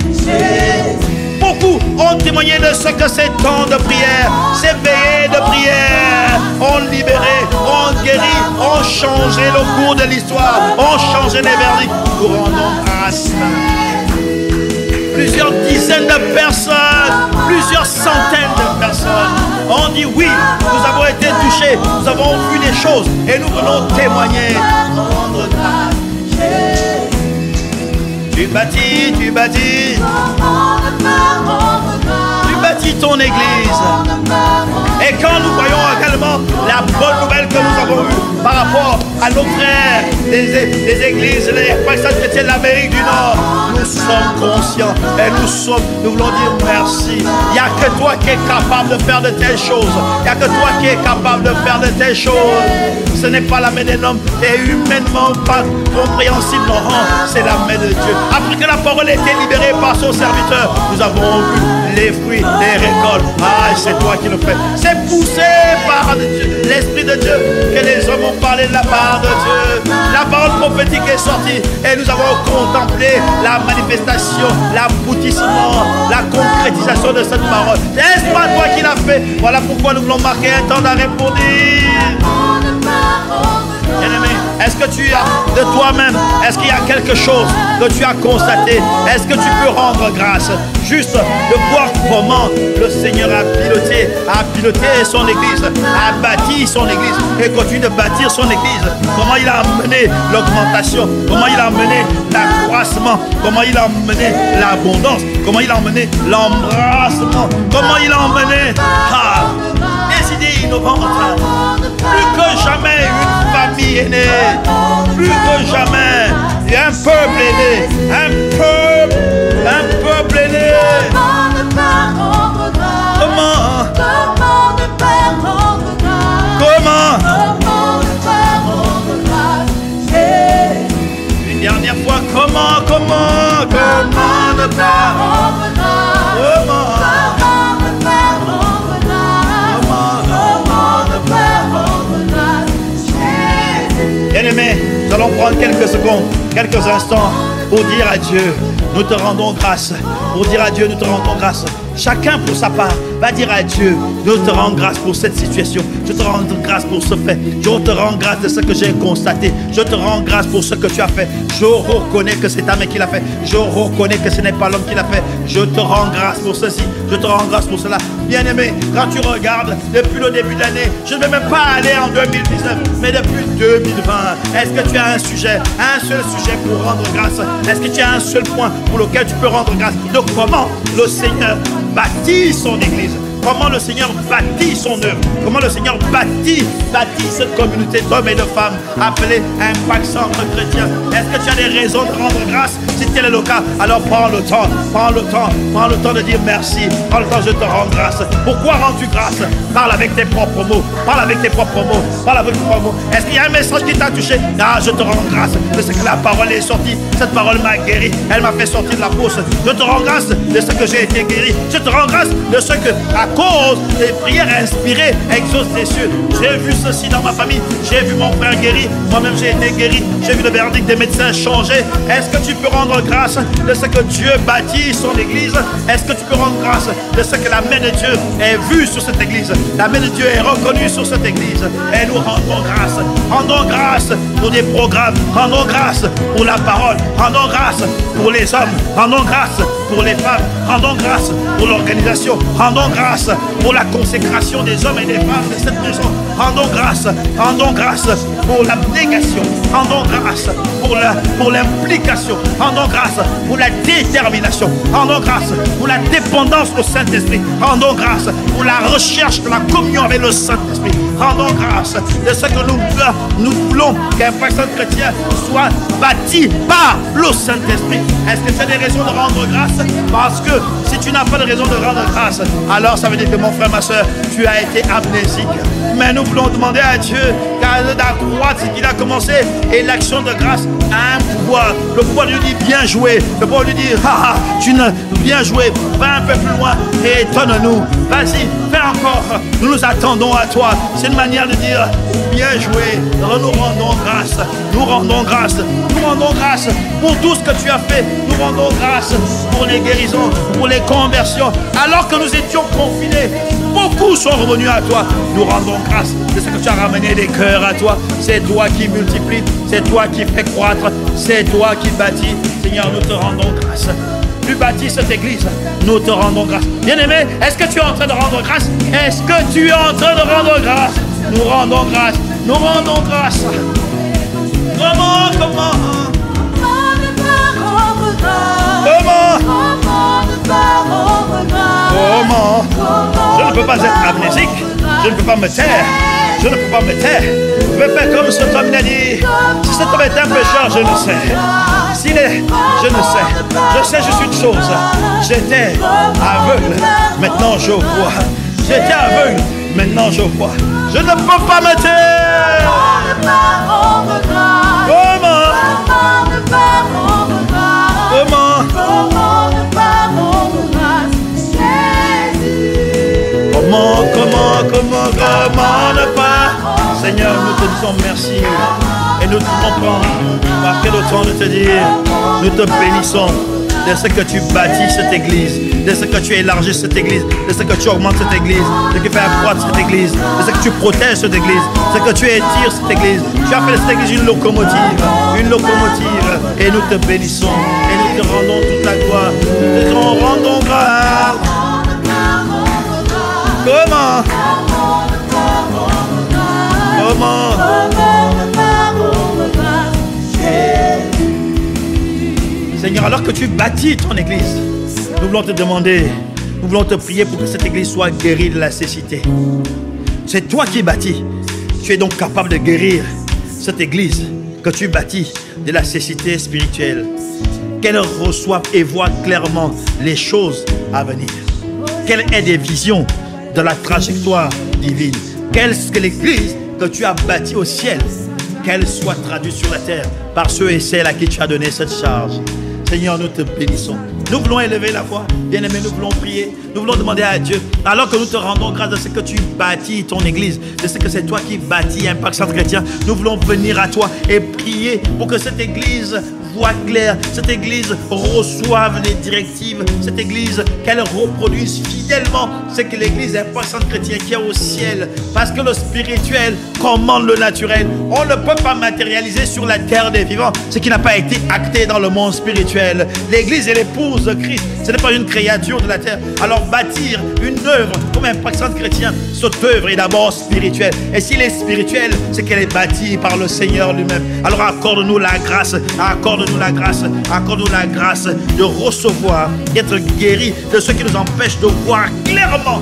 Beaucoup ont témoigné de ce que ces temps de prière, ces veillées de prière ont libéré, ont guéri, ont changé le cours de l'histoire, ont changé les verdicts. Nous rendons grâce. Plusieurs dizaines de personnes, plusieurs centaines de personnes ont dit oui, nous avons été touchés, nous avons vu des choses et nous venons témoigner. Tu bâtis, tu bâtis. Tu bâtis ton église. Et quand nous voyons également la bonne nouvelle que nous avons eue par rapport à nos frères des églises, les personnes chrétiennes de l'Amérique du Nord, nous sommes conscients et nous voulons dire merci. Il n'y a que toi qui es capable de faire de telles choses. Il n'y a que toi qui es capable de faire de telles choses. Ce n'est pas la main d'un homme et humainement pas compréhensible, non, c'est la main de Dieu. Après que la parole a été libérée par son serviteur, nous avons vu les fruits, les récoltes. Ah, c'est toi qui le fais. C'est poussé par l'Esprit de Dieu que les hommes ont parlé de la part de Dieu. La parole prophétique est sortie et nous avons contemplé la manifestation, l'aboutissement, la concrétisation de cette parole. N'est-ce pas toi qui l'as fait? Voilà pourquoi nous voulons marquer un temps d'arrêt pour dire. Bien-aimé, est-ce que tu as de toi-même, est-ce qu'il y a quelque chose que tu as constaté? Est-ce que tu peux rendre grâce? Juste de voir comment le Seigneur a piloté son église, a bâti son église et continue de bâtir son église. Comment il a amené l'augmentation, comment il a amené l'accroissement, comment il a amené l'abondance, comment il a amené l'embrassement, comment il a amené des idées innovantes. Plus que jamais une famille est née, plus que jamais un peuple est né, un peuple est né. Comment une dernière fois, comment ne pas Bien-aimés, nous allons prendre quelques secondes, quelques instants pour dire à Dieu, nous te rendons grâce. Pour dire à Dieu, nous te rendons grâce. Chacun pour sa part va dire à Dieu, je te rends grâce pour cette situation. Je te rends grâce pour ce fait. Je te rends grâce de ce que j'ai constaté. Je te rends grâce pour ce que tu as fait. Je reconnais que c'est ta main qui l'a fait. Je reconnais que ce n'est pas l'homme qui l'a fait. Je te rends grâce pour ceci. Je te rends grâce pour cela. Bien-aimé, quand tu regardes depuis le début de l'année, je ne vais même pas aller en 2019, mais depuis 2020, est-ce que tu as un sujet, un seul sujet pour rendre grâce? Est-ce que tu as un seul point pour lequel tu peux rendre grâce? De comment le Seigneur bâtit son église, comment le Seigneur bâtit son œuvre, comment le Seigneur bâtit cette communauté d'hommes et de femmes appelée Impact Centre Chrétien. Est-ce que tu as des raisons de rendre grâce? Si tel est le cas, alors prends le temps de dire merci. Prends le temps, je te rends grâce. Pourquoi rends-tu grâce? Parle avec tes propres mots. Est-ce qu'il y a un message qui t'a touché? Ah, je te rends grâce de ce que la parole est sortie. Cette parole m'a guéri. Elle m'a fait sortir de la fosse. Je te rends grâce de ce que j'ai été guéri. Je te rends grâce de ce que, à cause des prières inspirées, exauce des cieux. J'ai vu ceci dans ma famille. J'ai vu mon frère guéri. Moi-même, j'ai été guéri. J'ai vu le verdict des médecins changer. Est-ce que tu peux rendre grâce de ce que Dieu bâtit son église? Est-ce que tu peux rendre grâce de ce que la main de Dieu est vue sur cette église? La main de Dieu est reconnue sur cette église. Et nous rendons grâce. Rendons grâce pour des programmes. Rendons grâce pour la parole. Rendons grâce pour les hommes. Rendons grâce pour les femmes. Rendons grâce pour l'organisation. Rendons grâce pour la consécration des hommes et des femmes de cette maison. Rendons grâce pour l'abnégation. Rendons grâce pour l'implication. Rendons grâce pour la détermination. Rendons grâce pour la dépendance au Saint-Esprit. Rendons grâce pour la recherche de la communion avec le Saint-Esprit. Rendons grâce de ce que nous voulons qu'Impact Centre Chrétien soit bâti par le Saint-Esprit. Est-ce que tu as des raisons de rendre grâce? Parce que si tu n'as pas de raison de rendre grâce, alors ça veut dire que mon frère, ma soeur, tu as été amnésique. Mais nous voulons demander à Dieu d'accroître ce qu'il a commencé. Et l'action de grâce a un pouvoir. Le pouvoir lui dit bien joué. Le pouvoir lui dit bien joué. Va un peu plus loin et étonne-nous. Vas-y, fais encore. Nous nous attendons à toi. C'est une manière de dire bien joué. Nous rendons grâce. Nous rendons grâce. Nous rendons grâce pour tout ce que tu as fait. Nous rendons grâce pour les guérisons, pour les conversions. Alors que nous étions confinés, Beaucoup sont revenus à toi. Nous rendons grâce de ce que tu as ramené des cœurs à toi. C'est toi qui multiplie, c'est toi qui fais croître, c'est toi qui bâtis. Seigneur, nous te rendons grâce. Tu bâtis cette église, nous te rendons grâce. Bien-aimé, est-ce que tu es en train de rendre grâce? Est-ce que tu es en train de rendre grâce? Nous rendons grâce, nous rendons grâce. Comment? Comment ne pas rendre grâce? Comment? Comment ne pas rendre grâce? Comment? Je ne peux pas être amnésique. Je ne peux pas me taire. Je ne peux pas me taire. Je vais faire comme cet homme l'a dit. Si cet homme est un pécheur, je le sais. S'il est, je ne sais. Je sais juste une chose. J'étais aveugle. Maintenant je vois. J'étais aveugle. Maintenant je vois. Je ne peux pas me taire. Comment ne pas rendre grâce? Comment? Comment ne pas rendre grâce? Comment? Comment ne pas rendre grâce? Jésus. Comment ne pas? Seigneur, nous te disons merci. Et nous te comprenons. Après le temps de te dire, nous te bénissons de ce que tu bâtis cette église, de ce que tu élargis cette église, de ce que tu augmentes cette église, de ce que tu fais accroître cette église, de ce que tu protèges cette église, de ce que tu étires cette église. Tu as fait de cette église une locomotive, et nous te bénissons, et nous te rendons toute la gloire, nous te rendons grâce. Comment? Seigneur, alors que tu bâtis ton église, nous voulons te demander, nous voulons te prier pour que cette église soit guérie de la cécité. C'est toi qui bâtis. Tu es donc capable de guérir cette église que tu bâtis de la cécité spirituelle. Qu'elle reçoive et voit clairement les choses à venir. Qu'elle ait des visions de la trajectoire divine. Qu'est-ce que l'église que tu as bâtie au ciel, qu'elle soit traduite sur la terre par ceux et celles à qui tu as donné cette charge. Seigneur, nous te bénissons. Nous voulons élever la voix. Bien-aimés, nous voulons prier. Nous voulons demander à Dieu, alors que nous te rendons grâce de ce que tu bâtis ton église, de ce que c'est toi qui bâtis Impact Centre Chrétien. Nous voulons venir à toi et prier pour que cette église voit clair, cette église reçoive les directives, cette église qu'elle reproduise fidèlement ce que l'église Impact Centre Chrétien qui est au ciel. Parce que le spirituel commande le naturel. On ne peut pas matérialiser sur la terre des vivants ce qui n'a pas été acté dans le monde spirituel. L'église est l'épouse de Christ. Ce n'est pas une créature de la terre. Alors bâtir une œuvre comme Impact Centre Chrétien, cette œuvre est d'abord spirituelle. Et s'il est spirituel, c'est qu'elle est bâtie par le Seigneur lui-même. Alors accorde-nous la grâce, accorde-nous la grâce, accorde-nous la grâce de recevoir, d'être guéri de ce qui nous empêche de voir clairement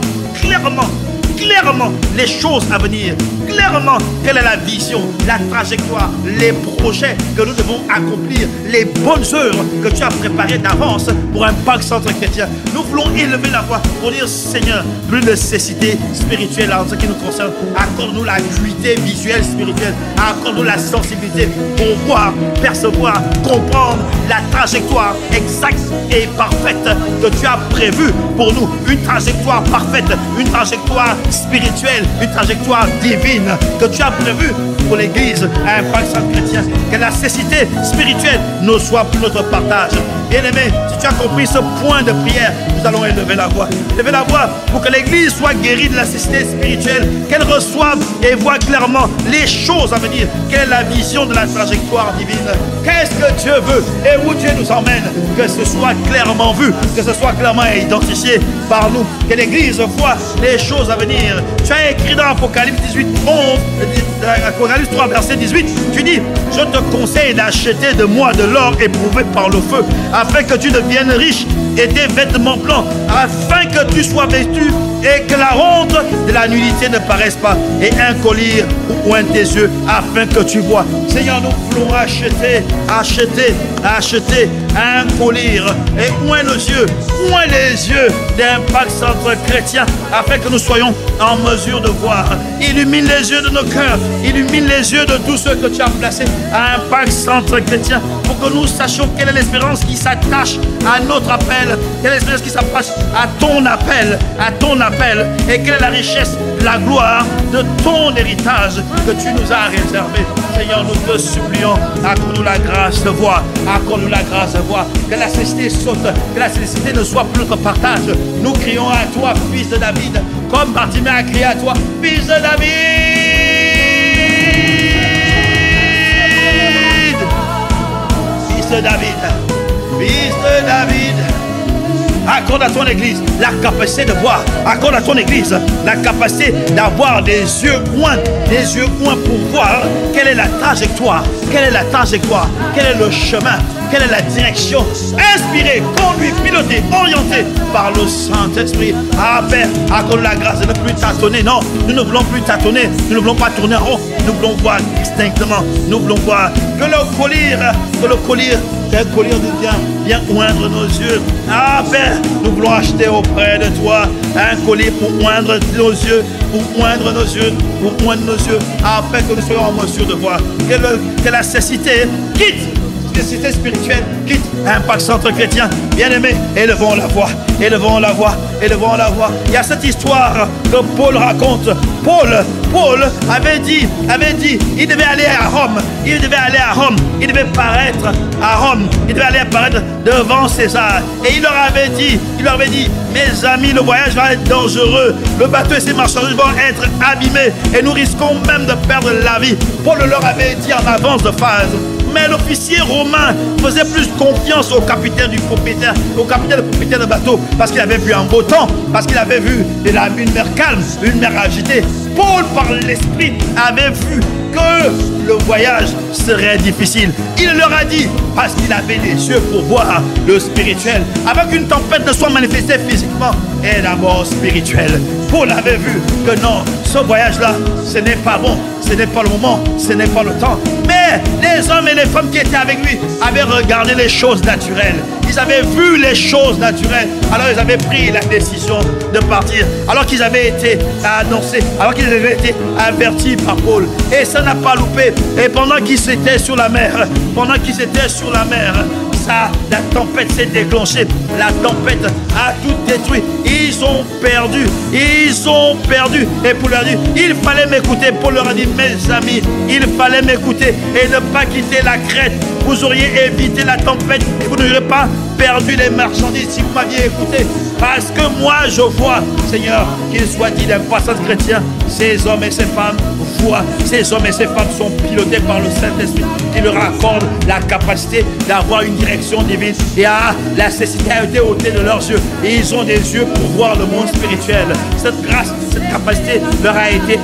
les choses à venir, clairement quelle est la vision, la trajectoire, les projets que nous devons accomplir, les bonnes œuvres que tu as préparées d'avance pour Impact Centre Chrétien. Nous voulons élever la voix pour dire Seigneur, plus de cécité spirituelle en ce qui nous concerne. Accorde-nous la acuité visuelle spirituelle, accorde-nous la sensibilité pour voir, percevoir, comprendre la trajectoire exacte et parfaite que tu as prévue pour nous. Une trajectoire parfaite, une trajectoire spirituelle, une trajectoire divine que tu as prévue pour l'église Impact Centre Chrétien. Que la cécité spirituelle ne soit plus notre partage. Bien-aimé, si tu as compris ce point de prière, nous allons élever la voix. Élever la voix pour que l'église soit guérie de la cécité spirituelle, qu'elle reçoive et voit clairement les choses à venir. Quelle est la vision de la trajectoire divine? Qu'est-ce que Dieu veut et où Dieu nous emmène? Que ce soit clairement vu, que ce soit clairement identifié par nous. Que l'église voit les choses à venir. Tu as écrit dans Apocalypse 18, 11, Apocalypse 3, verset 18, tu dis, je te conseille d'acheter de moi de l'or éprouvé par le feu, afin que tu deviennes riche et des vêtements blancs, afin que tu sois vêtu et que la honte de la nudité ne paraisse pas, et un collier ou oint tes yeux, afin que tu vois. Seigneur, nous voulons acheter un collier et oint nos yeux, oint les yeux d'Impact Centre Chrétien, afin que nous soyons en mesure de voir. Illumine les yeux de nos cœurs, illumine les yeux de tous ceux que tu as placés à Impact Centre Chrétien, pour que nous sachions quelle est l'espérance qui s'attache à notre appel appel? Quelle est l'expérience qui s'approche à ton appel? À ton appel. Et quelle est la richesse, la gloire de ton héritage que tu nous as réservé? Seigneur, nous te supplions, accorde-nous la grâce de voir, accorde-nous la grâce de voir, que la cécité saute, que la cécité ne soit plus notre partage. Nous crions à toi, fils de David, comme Bartimée a crié à toi, fils de David. Fils de David, fils de David. Accorde à ton église la capacité de voir. Accorde à ton église la capacité d'avoir des yeux ouins pour voir quelle est la trajectoire, quelle est la trajectoire, quel est le chemin, quelle est la direction. Inspiré, conduit, piloté, orienté par le Saint-Esprit. Ah Père, accorde la grâce de ne plus tâtonner. Non, nous ne voulons plus tâtonner. Nous ne voulons pas tourner en rond. Nous voulons voir distinctement. Nous voulons voir que le collier viens oindre nos yeux. Ah Père, nous voulons acheter auprès de toi un collier pour oindre nos yeux, pour oindre nos yeux, pour oindre nos yeux, afin que nous soyons en mesure de voir que la cécité quitte. Cécité spirituelle quitte Impact Centre Chrétien. Bien-aimés, élevons la voix, élevons la voix, élevons la voix. Il y a cette histoire que Paul raconte. Paul avait dit, il devait aller à Rome, il devait paraître à Rome, il devait aller apparaître devant César. Et il leur avait dit, mes amis, le voyage va être dangereux, le bateau et ses marchandises vont être abîmés et nous risquons même de perdre la vie. Paul leur avait dit en avance de phase. Mais l'officier romain faisait plus confiance au capitaine du propriétaire de bateau, parce qu'il avait vu un beau temps, parce qu'il avait vu une mer calme, une mer agitée. Paul, par l'esprit, avait vu que le voyage serait difficile. Il leur a dit, parce qu'il avait les yeux pour voir le spirituel, avant qu'une tempête ne soit manifestée physiquement, et d'abord spirituelle. Paul avait vu que non, ce voyage-là, ce n'est pas bon, ce n'est pas le moment, ce n'est pas le temps. Mais les hommes et les femmes qui étaient avec lui avaient regardé les choses naturelles. Ils avaient vu les choses naturelles. Alors ils avaient pris la décision de partir. Alors qu'ils avaient été annoncés, alors qu'ils avaient été avertis par Paul. Et ça n'a pas loupé. Et pendant qu'ils étaient sur la mer, la tempête s'est déclenchée. La tempête a tout détruit. Ils ont perdu. Et Paul leur a dit, il fallait m'écouter. Paul leur a dit, mes amis, il fallait m'écouter et ne pas quitter la Crète. Vous auriez évité la tempête et vous n'auriez pas perdu les marchandises si vous m'aviez écouté. Parce que moi je vois, Seigneur, qu'il soit dit d'Impact Centre Chrétien, ces hommes et ces femmes voient, ces hommes et ces femmes sont pilotés par le Saint-Esprit qui leur accorde la capacité d'avoir une direction divine. Et la cécité a été ôtée de leurs yeux. Et ils ont des yeux pour voir le monde spirituel. Cette grâce, cette capacité leur a été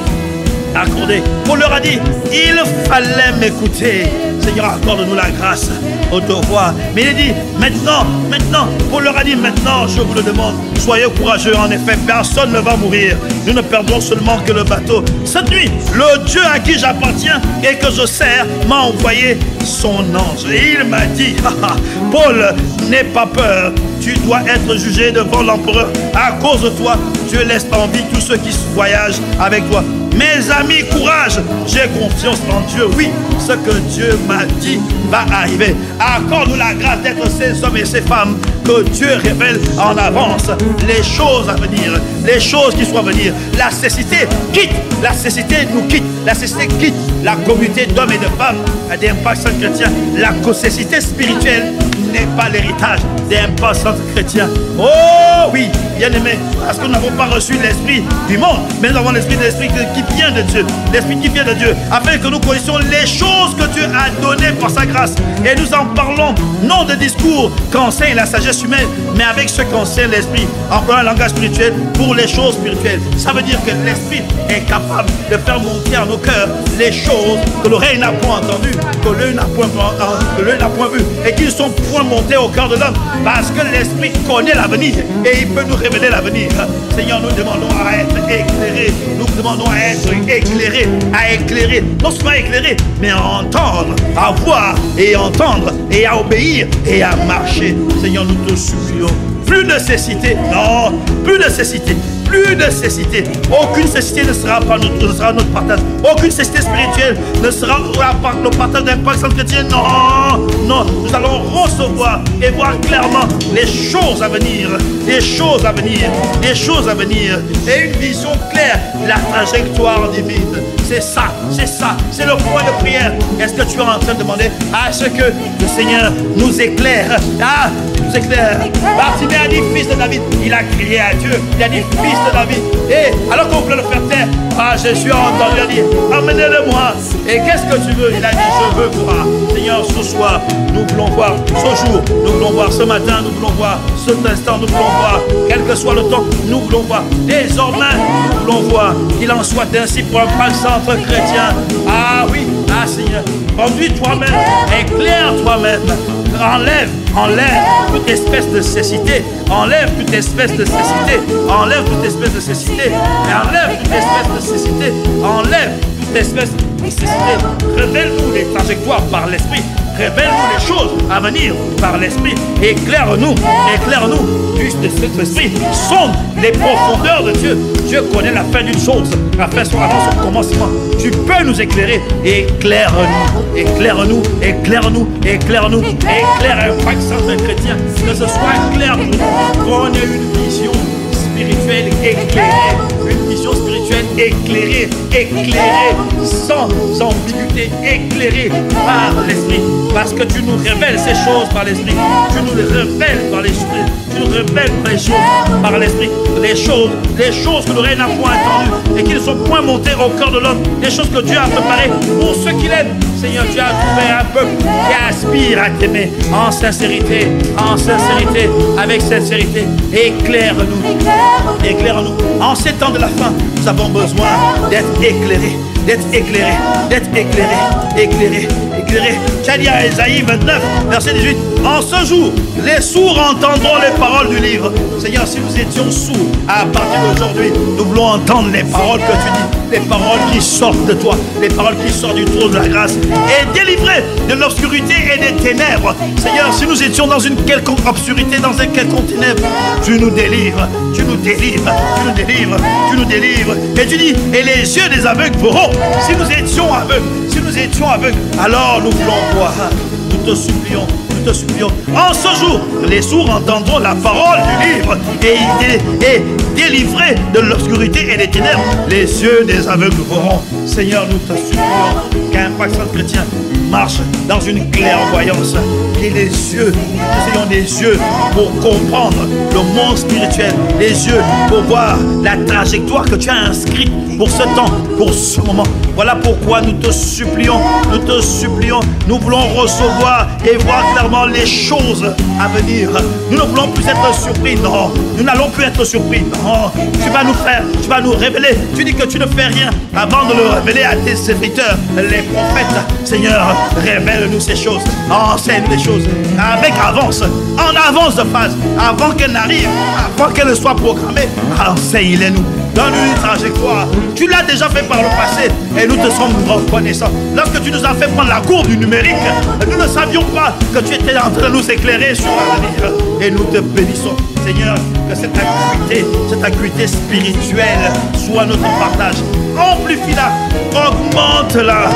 accordée. Paul leur a dit, il fallait m'écouter. Seigneur, accorde-nous la grâce de voir. Mais il dit, maintenant, Paul leur a dit, maintenant, je vous le demande, soyez courageux. En effet, personne ne va mourir. Nous ne perdons seulement que le bateau. Cette nuit, le Dieu à qui j'appartiens et que je sers m'a envoyé son ange. Et il m'a dit, Paul, n'aie pas peur. Tu dois être jugé devant l'empereur. À cause de toi, Dieu laisse en vie tous ceux qui voyagent avec toi. Mes amis, courage, j'ai confiance en Dieu. Oui, ce que Dieu m'a dit va arriver. Accorde-nous la grâce d'être ces hommes et ces femmes que Dieu révèle en avance les choses à venir, les choses qui sont à venir. La cécité quitte, la cécité nous quitte, la cécité quitte la communauté d'hommes et de femmes d'Impact Centre Chrétien. La cécité spirituelle n'est pas l'héritage d'Impact Centre Chrétien. Oh oui, bien aimé, parce que nous n'avons pas reçu l'esprit du monde, mais nous avons l'esprit qui vient de Dieu, l'esprit qui vient de Dieu, afin que nous connaissions les choses que Dieu a données par sa grâce. Et nous en parlons, non de discours qu'enseigne la sagesse humaine, mais avec ce qu'enseigne l'esprit, employant un langage spirituel pour les choses spirituelles. Ça veut dire que l'esprit est capable de faire monter à nos cœurs les choses que l'oreille n'a point entendues, que l'œil n'a point vu, et qui ne sont point montées au cœur de l'homme, parce que l'esprit connaît l'avenir et il peut nous révéler l'avenir. Seigneur, nous demandons à être éclairés, nous demandons à être éclairés, non seulement éclairés, mais à entendre, à voir et entendre et à obéir et à marcher. Seigneur, nous te supplions. Plus de cécité, non, plus de cécité, plus de cécité. Aucune cécité ne sera notre partage. Aucune cécité spirituelle ne sera le partage d'Impact Centre Chrétien. Non, non, nous allons recevoir et voir clairement les choses à venir, les choses à venir, les choses à venir, et une vision claire de la trajectoire divine. C'est ça, c'est le point de prière. Est-ce que tu es en train de demander à ce que le Seigneur nous éclaire? Ah, nous éclaire. Bartimée a dit fils de David, il a crié à Dieu, il a dit fils de David. Et alors qu'on voulait le faire taire, ah, Jésus a entendu, il a dit, amenez-le-moi. Et qu'est-ce que tu veux? Il a dit, je veux voir. Seigneur, ce soir, nous voulons voir ce jour, nous voulons voir ce matin, nous voulons voir cet instant, nous voulons voir, quel que soit le temps, nous voulons voir. Désormais, nous voulons voir qu'il en soit ainsi pour Impact Centre Chrétien. Ah oui, ah Seigneur, conduis toi-même, éclaire toi-même, enlève toute espèce de cécité, enlève toute espèce de cécité, enlève toute espèce de cécité, enlève toute espèce de cécité, enlève toute espèce de cécité. Révèle-nous les trajectoires par l'esprit, révèle-nous les choses à venir par l'esprit, éclaire-nous, juste de cet esprit, sonde les profondeurs de Dieu. Dieu connaît la fin d'une chose, la fin sera avant son commencement. Tu peux nous éclairer, éclaire-nous, éclaire-nous, éclaire-nous, éclaire-nous, éclaire Impact Centre Chrétien, que ce soit clair pour nous, qu'on ait une vision spirituelle éclairée, une vision spirituelle éclairée, sans ambiguïté, éclairée par l'esprit, parce que tu nous révèles ces choses par l'esprit, tu nous les révèles par l'esprit, tu nous révèles les choses par l'esprit, les choses que l'oreille n'a point entendues et qui ne sont point montées au cœur de l'homme, les choses que Dieu a préparées pour ceux qui l'aiment. Seigneur, tu as trouvé un peuple qui aspire à t'aimer en sincérité, avec sincérité. Éclaire-nous. En ces temps de la fin, nous avons besoin d'être éclairés, éclairés. Tu as dit à Ésaïe 29, verset 18, en ce jour, les sourds entendront les paroles du livre. Seigneur, si nous étions sourds, à partir d'aujourd'hui, nous voulons entendre les paroles que tu dis, les paroles qui sortent de toi, les paroles qui sortent du trône de la grâce, et délivrés de l'obscurité et des ténèbres. Seigneur, si nous étions dans une quelconque obscurité, dans un quelconque ténèbre, tu nous délivres. Et tu dis, et les yeux des aveugles verront. Si nous étions aveugles, alors nous voulons voir. Nous te supplions. En ce jour, les sourds entendront la parole du livre et délivrés de l'obscurité et des ténèbres, les yeux des aveugles verront. Seigneur, nous te supplions qu'Impact Centre Chrétien marche dans une clairvoyance, et les yeux, nous ayons des yeux pour comprendre le monde spirituel, les yeux pour voir la trajectoire que tu as inscrite pour ce temps, pour ce moment. Voilà pourquoi nous te supplions, nous voulons recevoir et voir clairement les choses à venir. Nous ne voulons plus être surpris, non, nous n'allons plus être surpris, non, tu vas nous révéler, tu dis que tu ne fais rien avant de le révéler à tes serviteurs, les prophètes. Seigneur, révèle-nous ces choses, enseigne les choses avec avance, en avance de phase, avant qu'elle n'arrive, avant qu'elle ne soit programmée, enseigne-les-nous. Donne-nous une trajectoire. Tu l'as déjà fait par le passé et nous te sommes reconnaissants. Lorsque tu nous as fait prendre la courbe du numérique, nous ne savions pas que tu étais en train de nous éclairer sur l'avenir. Et nous te bénissons, Seigneur, que cette acuité spirituelle soit notre partage. Amplifie-la, augmente-la,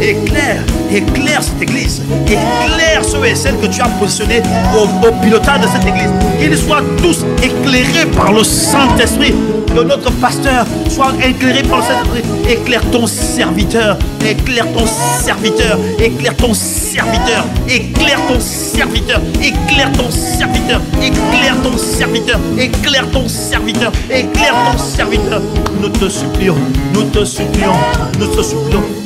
éclaire cette église, éclaire ceux et celles que tu as positionnés au pilotage de cette église, qu'ils soient tous éclairés par le Saint-Esprit, que notre pasteur soit éclairé par le Saint-Esprit. Éclaire ton serviteur, éclaire ton serviteur, éclaire ton serviteur, éclaire ton serviteur, éclaire ton serviteur, éclaire ton serviteur, éclaire ton serviteur, éclaire ton serviteur. Nous te supplions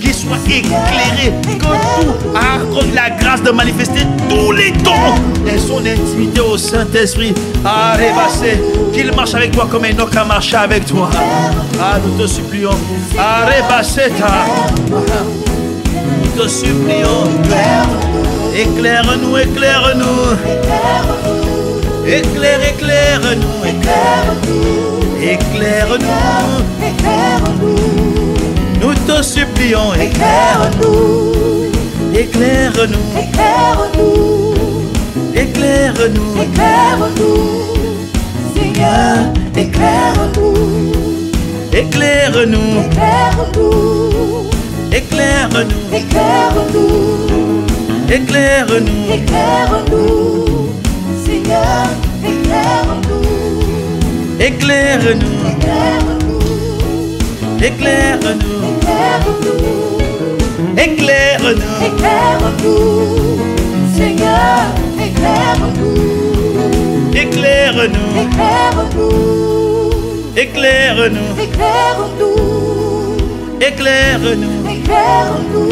qu'il soit éclairé, que tout accorde la grâce de manifester tous les dons et son intimité au Saint-Esprit. Arrêtez, qu'il marche avec toi comme Enoch a marché avec toi. Ah, nous te supplions. Arrêtez, nous te supplions. Éclaire-nous. Nous te supplions, éclaire-nous. Éclaire-nous. Éclaire-nous, Seigneur, éclaire-nous. Éclaire-nous. Éclaire-nous, Éclaire-nous. éclaire-nous, Éclaire-nous. éclaire-nous, Seigneur, éclaire-nous. Éclaire-nous. Éclaire-nous, Éclaire-nous. éclaire-nous, Éclaire-nous. éclaire-nous, Seigneur, éclaire-nous. Éclaire-nous. Éclaire-nous, Éclaire-nous. éclaire-nous, Éclaire-nous. éclaire-nous,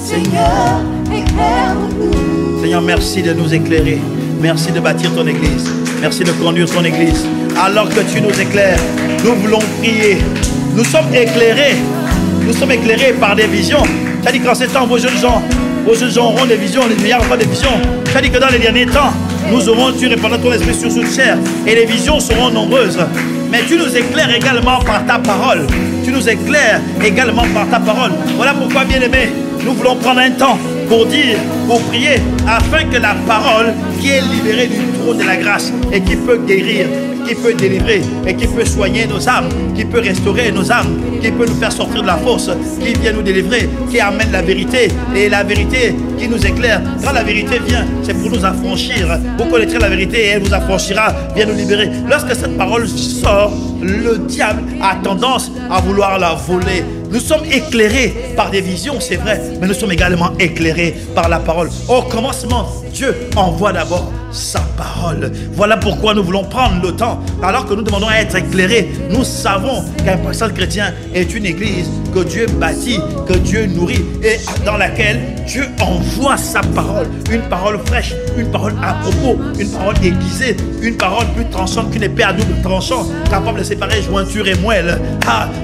Seigneur, éclaire-nous. Seigneur, merci de nous éclairer. Merci de bâtir ton église. Merci de conduire ton église. Alors que tu nous éclaires, nous voulons prier. Nous sommes éclairés. Nous sommes éclairés par des visions. Tu as dit qu'en ces temps, vos jeunes gens auront des visions, les vieillards auront des visions. Tu as dit que dans les derniers temps, tu répandras ton esprit sur toute chair et les visions seront nombreuses. Mais tu nous éclaires également par ta parole. Tu nous éclaires également par ta parole. Voilà pourquoi, bien-aimés, nous voulons prendre un temps pour dire, pour prier, afin que la parole qui est libérée du trône de la grâce et qui peut guérir, qui peut délivrer et qui peut soigner nos âmes, qui peut restaurer nos âmes, qui peut nous faire sortir de la fosse, qui vient nous délivrer, qui amène la vérité et la vérité qui nous éclaire. Quand la vérité vient, c'est pour nous affranchir. Vous connaîtrez la vérité et elle vous affranchira, vient nous libérer. Lorsque cette parole sort, le diable a tendance à vouloir la voler. Nous sommes éclairés par des visions, c'est vrai, mais nous sommes également éclairés par la parole. Au commencement, Dieu envoie d'abord sa parole. Voilà pourquoi nous voulons prendre le temps. Alors que nous demandons à être éclairés, nous savons qu'un pasteur chrétien est une église que Dieu bâtit, que Dieu nourrit et dans laquelle Dieu envoie sa parole. Une parole fraîche, une parole à propos, une parole aiguisée, une parole plus tranchante qu'une épée à double tranchant, capable de séparer jointure et moelle,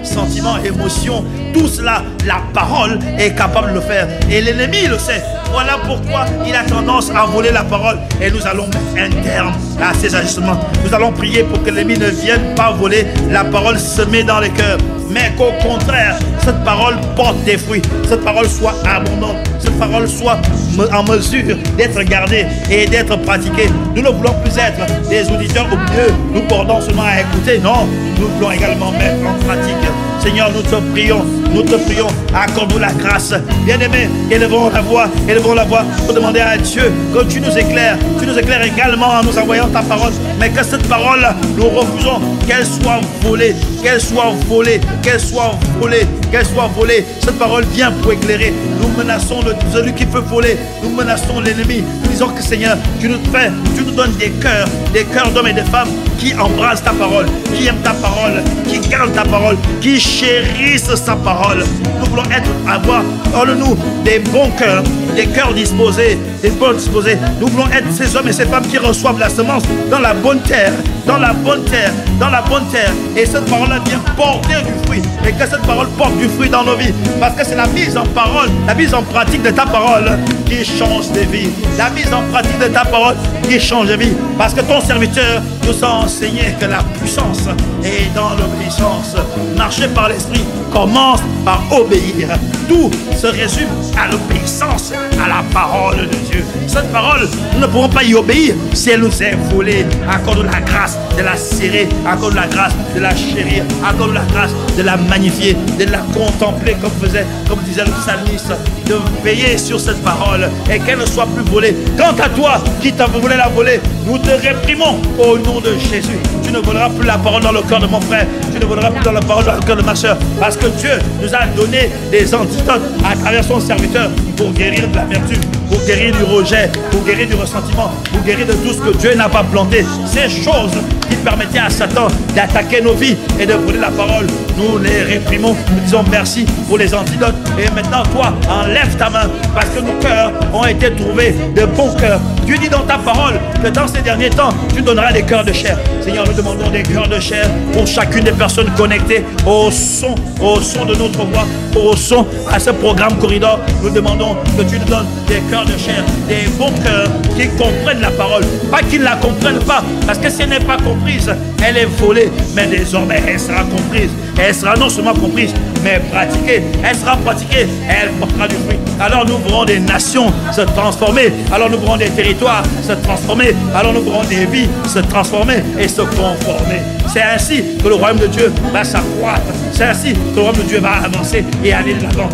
sentiments, émotions. Tout cela, la parole est capable de le faire. Et l'ennemi le sait. Voilà pourquoi il a tendance à voler la parole. Et nous allons mettre un terme à ces agissements. Nous allons prier pour que l'ennemi ne vienne pas voler la parole semée dans les cœurs. Mais qu'au contraire, cette parole porte des fruits. Cette parole soit abondante. Cette parole soit en mesure d'être gardée et d'être pratiquée. Nous ne voulons plus être des auditeurs au milieu. Nous portons seulement à écouter. Non, nous voulons également mettre en pratique. Seigneur, nous te prions, accorde-nous la grâce. Bien-aimés, élevons la voix pour demander à Dieu que tu nous éclaires également en nous envoyant ta parole, mais que cette parole, nous refusons qu'elle soit volée, Cette parole vient pour éclairer. Nous menaçons celui qui veut voler, nous menaçons l'ennemi. Nous disons que Seigneur, tu nous donnes des cœurs d'hommes et de femmes qui embrassent ta parole, qui aiment ta parole, qui gardent ta parole, qui chérissent sa parole. Nous voulons avoir en nous des bons cœurs, des cœurs disposés, Nous voulons être ces hommes et ces femmes qui reçoivent la semence dans la bonne terre, Et cette parole-là vient porter du fruit. Et que cette parole porte du fruit dans nos vies. Parce que c'est la mise en parole, la mise en pratique de ta parole qui change des vies. La mise en pratique de ta parole qui change des vies. Parce que ton serviteur nous a enseigné que la puissance est dans l'obéissance. Marcher par l'esprit commence par obéir. Tout se résume à l'obéissance à la parole de Dieu. Cette parole, nous ne pourrons pas y obéir si elle nous est volée. Accorde la grâce de la serrer, accorde la grâce de la chérir, accorde la grâce de la magnifier, de la contempler comme disait le psalmiste, de veiller sur cette parole et qu'elle ne soit plus volée. Quant à toi qui t'as voulu la voler, nous te réprimons au nom de Jésus. Tu ne voleras plus la parole dans le cœur de mon frère, tu ne voleras plus dans la parole dans le cœur de ma soeur, parce que Dieu nous a donné des antidotes à travers son serviteur pour guérir de la vertu, pour guérir du rejet, pour guérir du ressentiment, pour guérir de tout ce que Dieu n'a pas planté. Ces choses qui permettaient à Satan d'attaquer nos vies et de voler la parole, nous les réprimons. Nous disons merci pour les antidotes. Et maintenant, toi, enlève ta main, parce que nos cœurs ont été trouvés de bons cœurs. Dieu dit dans ta parole que dans ces derniers temps, tu donneras des cœurs de chair. Seigneur, nous demandons des cœurs de chair pour chacune des personnes connectées au son de notre voix, au son à ce programme Corridor. Nous demandons que tu nous donnes des cœurs de chair, des bons cœurs qui comprennent la parole. Pas qu'ils ne la comprennent pas, parce que si elle n'est pas comprise, elle est volée. Mais désormais, elle sera comprise. Elle sera non seulement comprise, mais pratiquée. Elle sera pratiquée, elle portera du fruit. alors nous verrons des nations se transformer, alors nous verrons des territoires se transformer, alors nous verrons des vies se transformer et se conformer. C'est ainsi que le royaume de Dieu va s'accroître, c'est ainsi que le royaume de Dieu va avancer et aller de l'avant.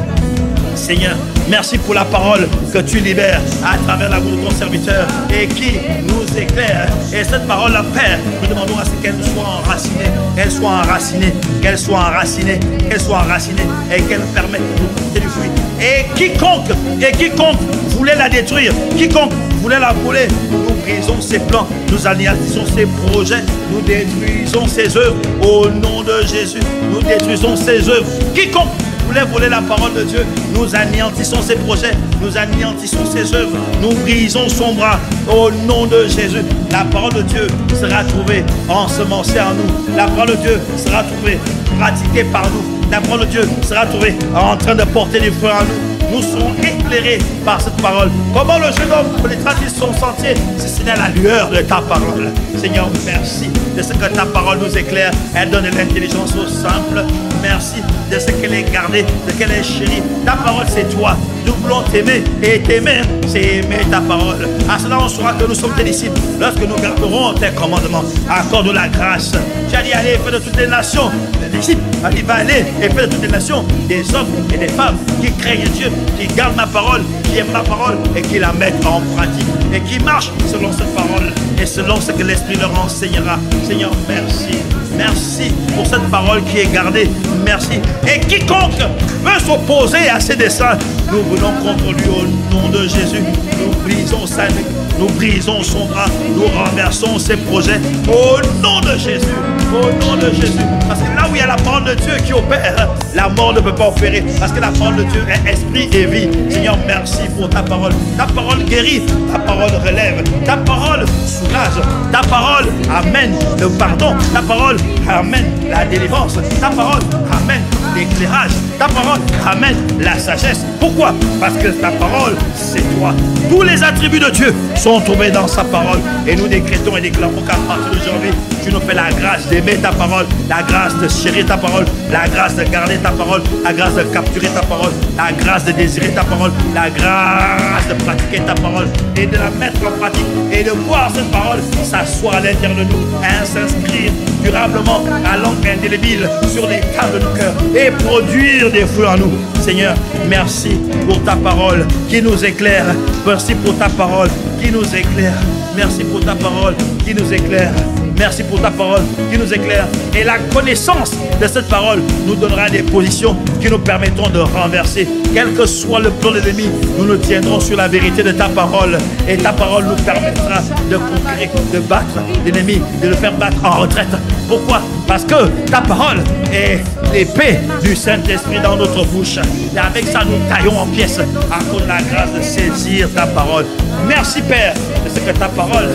Seigneur, merci pour la parole que tu libères à travers la bouche de ton serviteur et qui nous éclaire. Et cette parole-là, Père, nous demandons à ce qu'elle soit enracinée, qu'elle soit enracinée, qu'elle soit enracinée, qu'elle soit enracinée et qu'elle permette de nous porter du fruit. Et quiconque voulait la détruire, quiconque voulait la voler, nous brisons ses plans, nous anéantissons ses projets, nous détruisons ses œuvres au nom de Jésus. Nous détruisons ses œuvres. Quiconque voulait voler la parole de Dieu, nous anéantissons ses projets, nous anéantissons ses œuvres, nous brisons son bras au nom de Jésus. La parole de Dieu sera trouvée ensemencée en nous. La parole de Dieu sera trouvée pratiquée par nous. La parole de Dieu sera trouvée en train de porter des fruits en nous. Nous serons éclairés par cette parole. Comment le jeune homme connaîtra son sentier si ce n'est la lueur de ta parole? Seigneur, merci de ce que ta parole nous éclaire. Elle donne l'intelligence aux simples. Merci de ce qu'elle est gardée, de ce qu'elle est chérie. Ta parole, c'est toi. Nous voulons t'aimer. Et t'aimer, c'est aimer ta parole. À cela, on saura que nous sommes tes disciples lorsque nous garderons tes commandements. Accorde-nous la grâce. Tu as dit, allez, fais de toutes les nations des disciples. Allez, va aller et fais de toutes les nations des hommes et des femmes qui craignent Dieu, qui gardent ma parole, qui aiment ma parole et qui la mettent en pratique et qui marchent selon cette parole et selon ce que l'Esprit leur enseignera. Seigneur, merci. Merci pour cette parole qui est gardée. Merci. Et quiconque veut s'opposer à ses desseins, nous venons contre lui au nom de Jésus. Nous brisons sa nuque, nous brisons son bras, nous renversons ses projets au nom de Jésus. Au nom de Jésus. Parce que là où il y a la parole de Dieu qui opère, la mort ne peut pas opérer. Parce que la parole de Dieu est esprit et vie. Seigneur, merci pour ta parole. Ta parole guérit, ta parole relève, ta parole soulage, ta parole amène le pardon, ta parole amène la délivrance, ta parole amène l'éclairage, ta parole amène la sagesse. Pourquoi? Parce que ta parole, c'est toi. Tous les attributs de Dieu sont tombés dans sa parole. Et nous décrétons et déclarons qu'à partir d'aujourd'hui, tu nous fais la grâce d'aimer ta parole, la grâce de chérir ta parole, la grâce de garder ta parole, la grâce de capturer ta parole, la grâce de désirer ta parole, la grâce de pratiquer ta parole et de la mettre en pratique et de voir cette parole s'asseoir à l'intérieur de nous, s'inscrire durablement à l'encre indélébile sur les tables de nos cœurs et produire des fruits en nous. Seigneur, merci pour ta parole qui nous éclaire. Merci pour ta parole qui nous éclaire. Merci pour ta parole qui nous éclaire. Merci pour ta parole qui nous éclaire. Et la connaissance de cette parole nous donnera des positions qui nous permettront de renverser. Quel que soit le plan de l'ennemi, nous nous tiendrons sur la vérité de ta parole. Et ta parole nous permettra de conquérir, de battre l'ennemi, de le faire battre en retraite. Pourquoi? Parce que ta parole est l'épée du Saint-Esprit dans notre bouche. Et avec ça, nous taillons en pièces à cause de la grâce de saisir ta parole. Merci Père, de ce que ta parole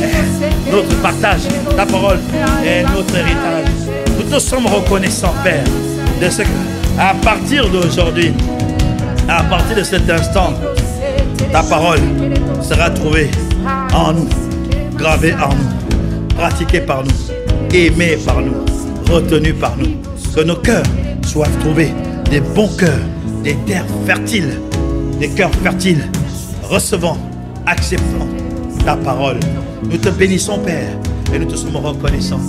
est notre partage. Ta parole est notre héritage. Nous te sommes reconnaissants, Père, de ce que, à partir d'aujourd'hui, à partir de cet instant, ta parole sera trouvée en nous, gravée en nous, pratiquée par nous, aimée par nous, retenue par nous. Que nos cœurs soient trouvés des bons cœurs, des terres fertiles, des cœurs fertiles, recevant, acceptant ta parole. Nous te bénissons, Père, et nous te sommes reconnaissants.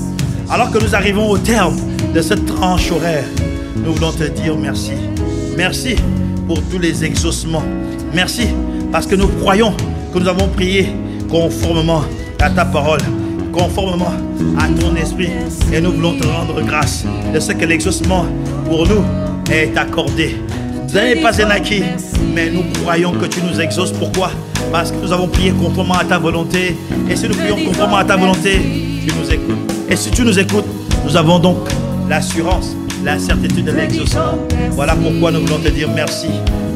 Alors que nous arrivons au terme de cette tranche horaire, nous voulons te dire merci. Merci pour tous les exaucements. Merci parce que nous croyons que nous avons prié conformément à ta parole, conformément à ton esprit. Et nous voulons te rendre grâce de ce que l'exaucement pour nous est accordé. Ce n'est pas un acquis, mais nous croyons que tu nous exauces. Pourquoi? Parce que nous avons prié conformément à ta volonté. Et si nous prions conformément à ta volonté, tu nous écoutes. Et si tu nous écoutes, nous avons donc l'assurance, la certitude de l'exaucement. Voilà pourquoi nous voulons te dire merci.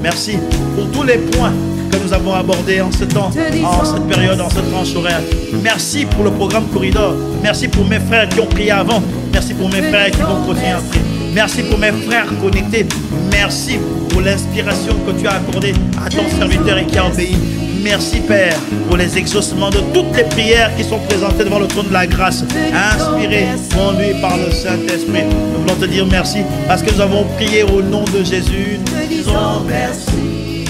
Merci pour tous les points que nous avons abordés en ce temps, en cette période, en cette tranche horaire. Merci pour le programme Corridor. Merci pour mes frères qui ont prié avant. Merci pour mes frères qui vont continuer à prier. Merci pour mes frères connectés. Merci pour l'inspiration que tu as accordée à ton serviteur et qui a obéi. Merci Père pour les exaucements de toutes les prières qui sont présentées devant le trône de la grâce, inspirées, conduites par le Saint-Esprit. Nous voulons te dire merci parce que nous avons prié au nom de Jésus. Nous disons merci.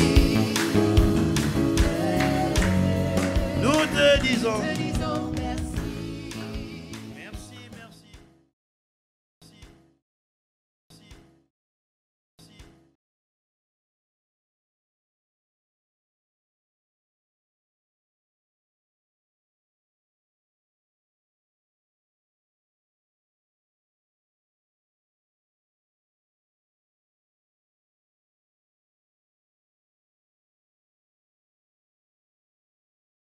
disons.